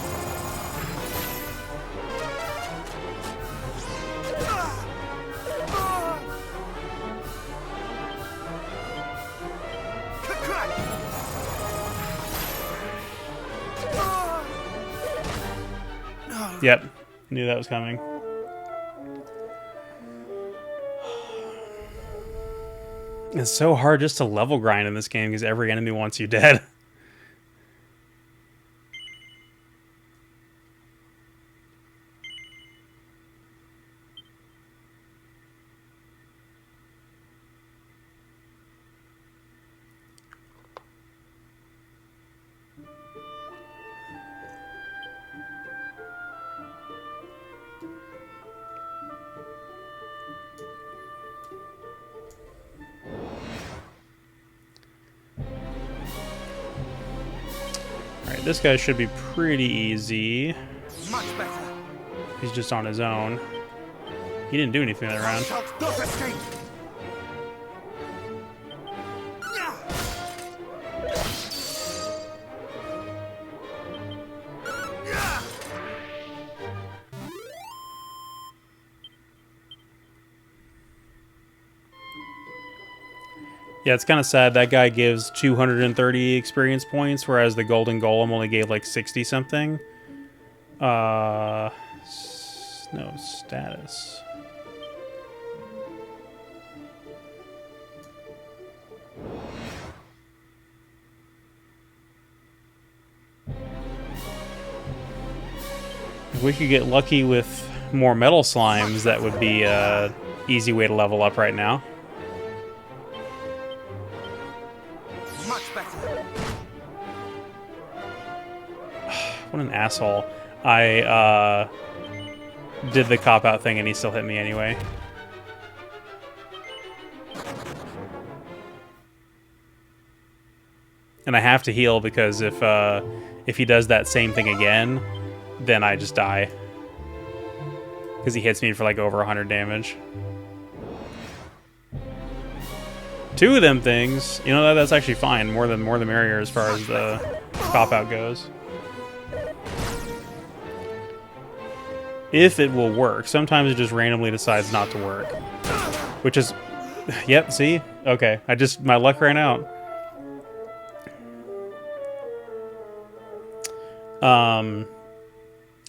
Yep, knew that was coming. It's so hard just to level grind in this game because every enemy wants you dead. This guy should be pretty easy. Much better. He's just on his own. He didn't do anything that round. Thou shalt not escape! Yeah, it's kind of sad. That guy gives 230 experience points, whereas the Golden Golem only gave like 60 something. No status. If we could get lucky with more metal slimes, that would be a easy way to level up right now. What an asshole. I did the cop-out thing and he still hit me anyway. And I have to heal because if he does that same thing again, then I just die. Because he hits me for like over 100 damage. 2 of them things, you know, that's actually fine. More the merrier as far as the cop-out goes. If it will work. Sometimes it just randomly decides not to work. Which is... Yep, see? Okay. My luck ran out.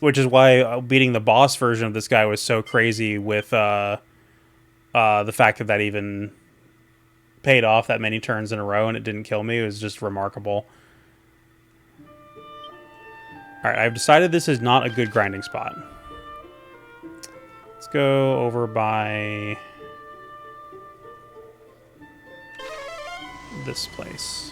Which is why beating the boss version of this guy was so crazy with the fact that even paid off that many turns in a row and it didn't kill me. It was just remarkable. Alright, I've decided this is not a good grinding spot. Let's go over by this place.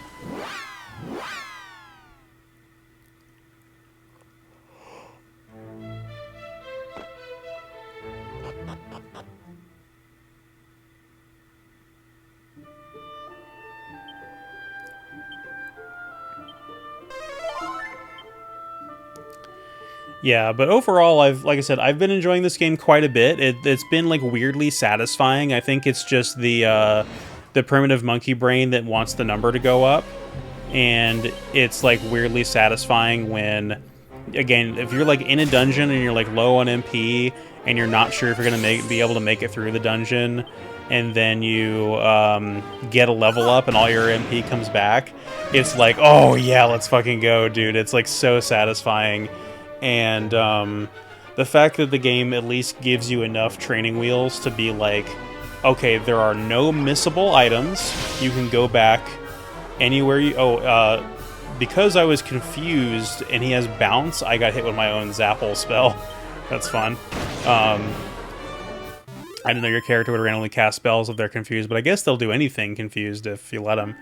Yeah, but overall, like I said, I've been enjoying this game quite a bit. It's been like weirdly satisfying. I think it's just the primitive monkey brain that wants the number to go up, and it's like weirdly satisfying when, again, if you're like in a dungeon and you're like low on MP and you're not sure if you're gonna be able to make it through the dungeon, and then you get a level up and all your MP comes back. It's like, oh yeah, let's fucking go, dude. It's like so satisfying. And the fact that the game at least gives you enough training wheels to be like, okay, there are no missable items. You can go back anywhere you... because I was confused and he has bounce, I got hit with my own Zapple spell. That's fun. I didn't know your character would randomly cast spells if they're confused, but I guess they'll do anything confused if you let them.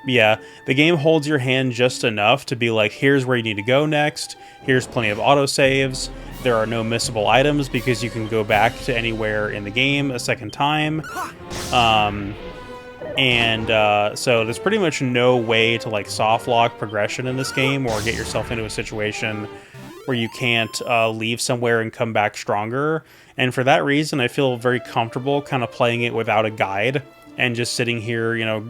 Yeah, the game holds your hand just enough to be like, here's where you need to go next, here's plenty of autosaves, there are no missable items because you can go back to anywhere in the game a second time, so there's pretty much no way to like soft lock progression in this game or get yourself into a situation where you can't leave somewhere and come back stronger, and for that reason I feel very comfortable kind of playing it without a guide and just sitting here, you know,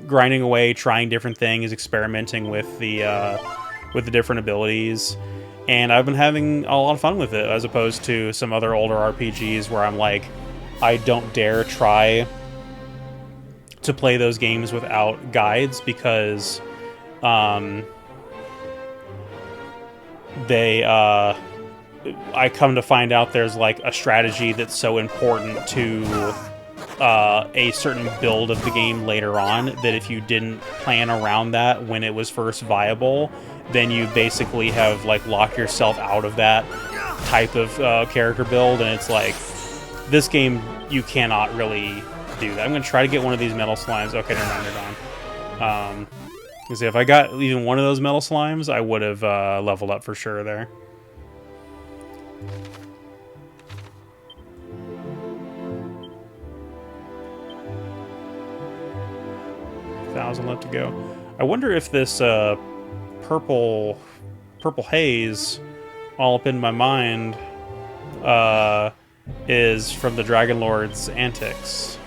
grinding away, trying different things, experimenting with the different abilities, and I've been having a lot of fun with it, as opposed to some other older RPGs where I'm like, I don't dare try to play those games without guides because I come to find out there's like a strategy that's so important to a certain build of the game later on that if you didn't plan around that when it was first viable, then you basically have like locked yourself out of that type of character build, and it's like, this game you cannot really do that. I'm gonna try to get one of these metal slimes. Okay, never mind, they're gone. Because if I got even one of those metal slimes, I would have leveled up for sure there. 1,000 left to go. I wonder if this purple haze all up in my mind is from the Dragon Lord's antics.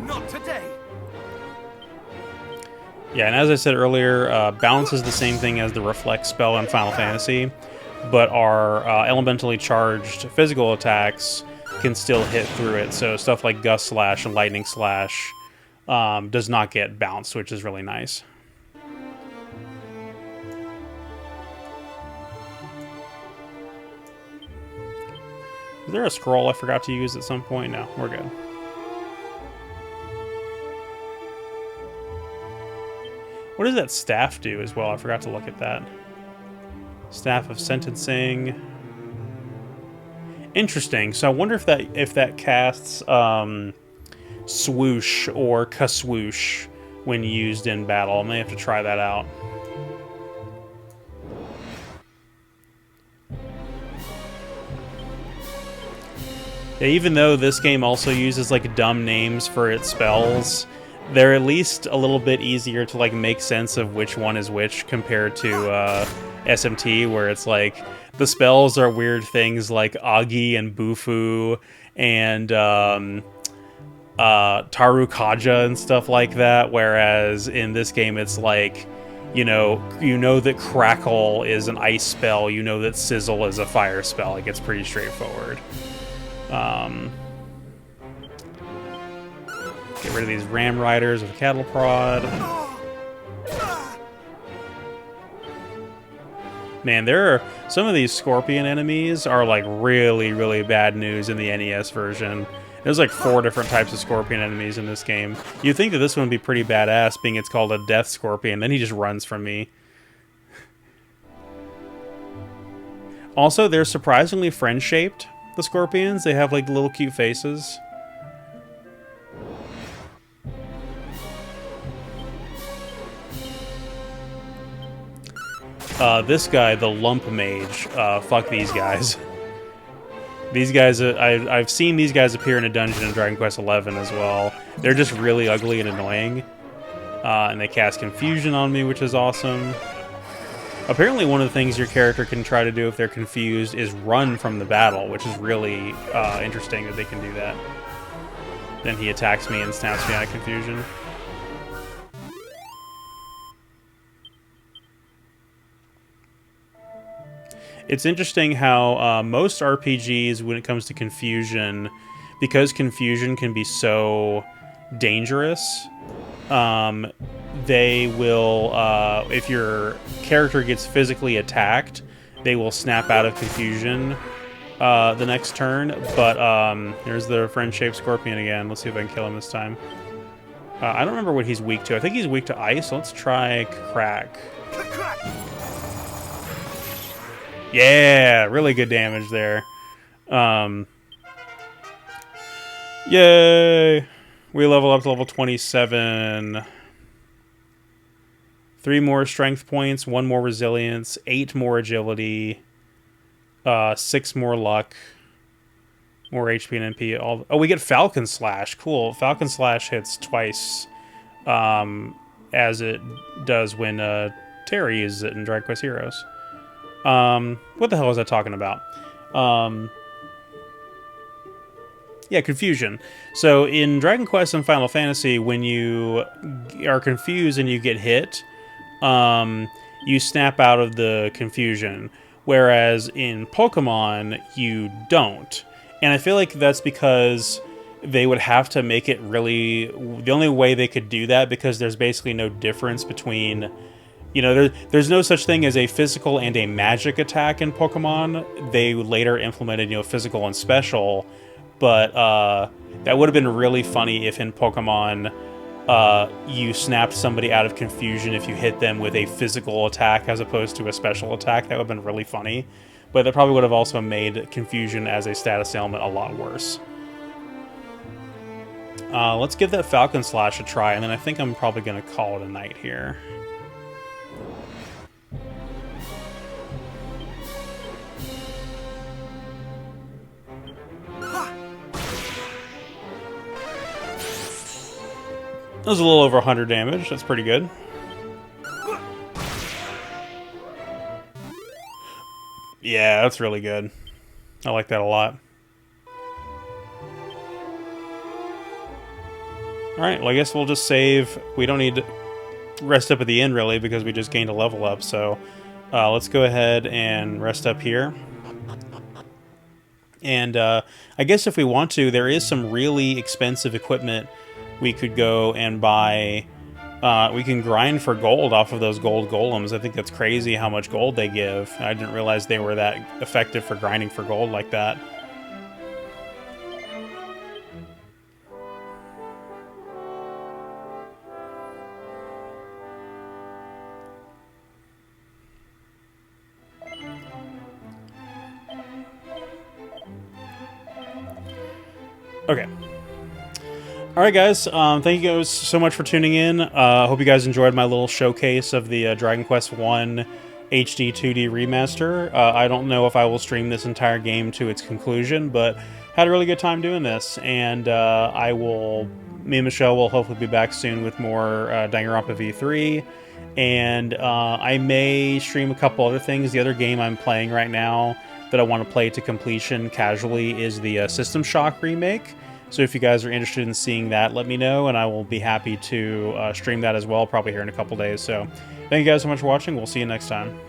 Not today. Yeah, and as I said earlier, bounce is the same thing as the reflect spell in Final Fantasy, but our elementally charged physical attacks can still hit through it. So stuff like Gust Slash and Lightning Slash does not get bounced, which is really nice. Is there a scroll I forgot to use at some point? No, we're good. What does that staff do as well? I forgot to look at that. Staff of Sentencing. Interesting. So I wonder if that casts swoosh or kaswoosh when used in battle. I may have to try that out. Yeah, even though this game also uses like dumb names for its spells, they're at least a little bit easier to like make sense of which one is which compared to SMT, where it's like the spells are weird things like Agi and Bufu and Tarukaja and stuff like that, whereas in this game it's like, you know that Crackle is an ice spell, you know that Sizzle is a fire spell. Like, it's pretty straightforward. Get rid of these Ram Riders with Cattle Prod. Man, there are some of these Scorpion enemies are like really, really bad news in the NES version. There's like 4 different types of scorpion enemies in this game. You'd think that this one would be pretty badass, being it's called a death scorpion. Then he just runs from me. Also, they're surprisingly friend-shaped, the scorpions. They have like little cute faces. This guy, the Lump Mage, fuck these guys. These guys, I've seen these guys appear in a dungeon in Dragon Quest XI as well. They're just really ugly and annoying. And they cast Confusion on me, which is awesome. Apparently one of the things your character can try to do if they're confused is run from the battle, which is really interesting that they can do that. Then he attacks me and snaps me out of confusion. It's interesting how most RPGs, when it comes to confusion, because confusion can be so dangerous, they will, if your character gets physically attacked, they will snap out of confusion the next turn. But here's the friend-shaped scorpion again. Let's see if I can kill him this time. I don't remember what he's weak to. I think he's weak to ice. Let's try crack. Yeah, really good damage there. Yay! We level up to level 27. 3 more strength points, 1 more resilience, 8 more agility, 6 more luck, more HP and MP. Oh, we get Falcon Slash. Cool. Falcon Slash hits twice, as it does when Terry uses it in Dragon Quest Heroes. What the hell was I talking about? Yeah, confusion. So in Dragon Quest and Final Fantasy, when you are confused and you get hit, you snap out of the confusion. Whereas in Pokemon, you don't. And I feel like that's because they would have to make it really... The only way they could do that, because there's basically no difference between... You know, there's no such thing as a physical and a magic attack in Pokemon. They later implemented, you know, physical and special. But that would have been really funny if in Pokemon you snapped somebody out of confusion if you hit them with a physical attack as opposed to a special attack. That would have been really funny. But that probably would have also made confusion as a status ailment a lot worse. Let's give that Falcon Slash a try, and then I think I'm probably going to call it a night here. That was a little over 100 damage. That's pretty good. Yeah, that's really good. I like that a lot. Alright, well I guess we'll just save. We don't need to rest up at the end, really, because we just gained a level up. So let's go ahead and rest up here. And I guess if we want to, there is some really expensive equipment we could go and buy. We can grind for gold off of those gold golems. I think that's crazy how much gold they give. I didn't realize they were that effective for grinding for gold like that. Okay. Alright guys, thank you guys so much for tuning in. I hope you guys enjoyed my little showcase of the Dragon Quest 1 HD-2D remaster. I don't know if I will stream this entire game to its conclusion, but had a really good time doing this. And me and Michelle will hopefully be back soon with more Danganronpa V3. And I may stream a couple other things. The other game I'm playing right now that I want to play to completion casually is the System Shock remake. So if you guys are interested in seeing that, let me know, and I will be happy to stream that as well, probably here in a couple days. So thank you guys so much for watching. We'll see you next time.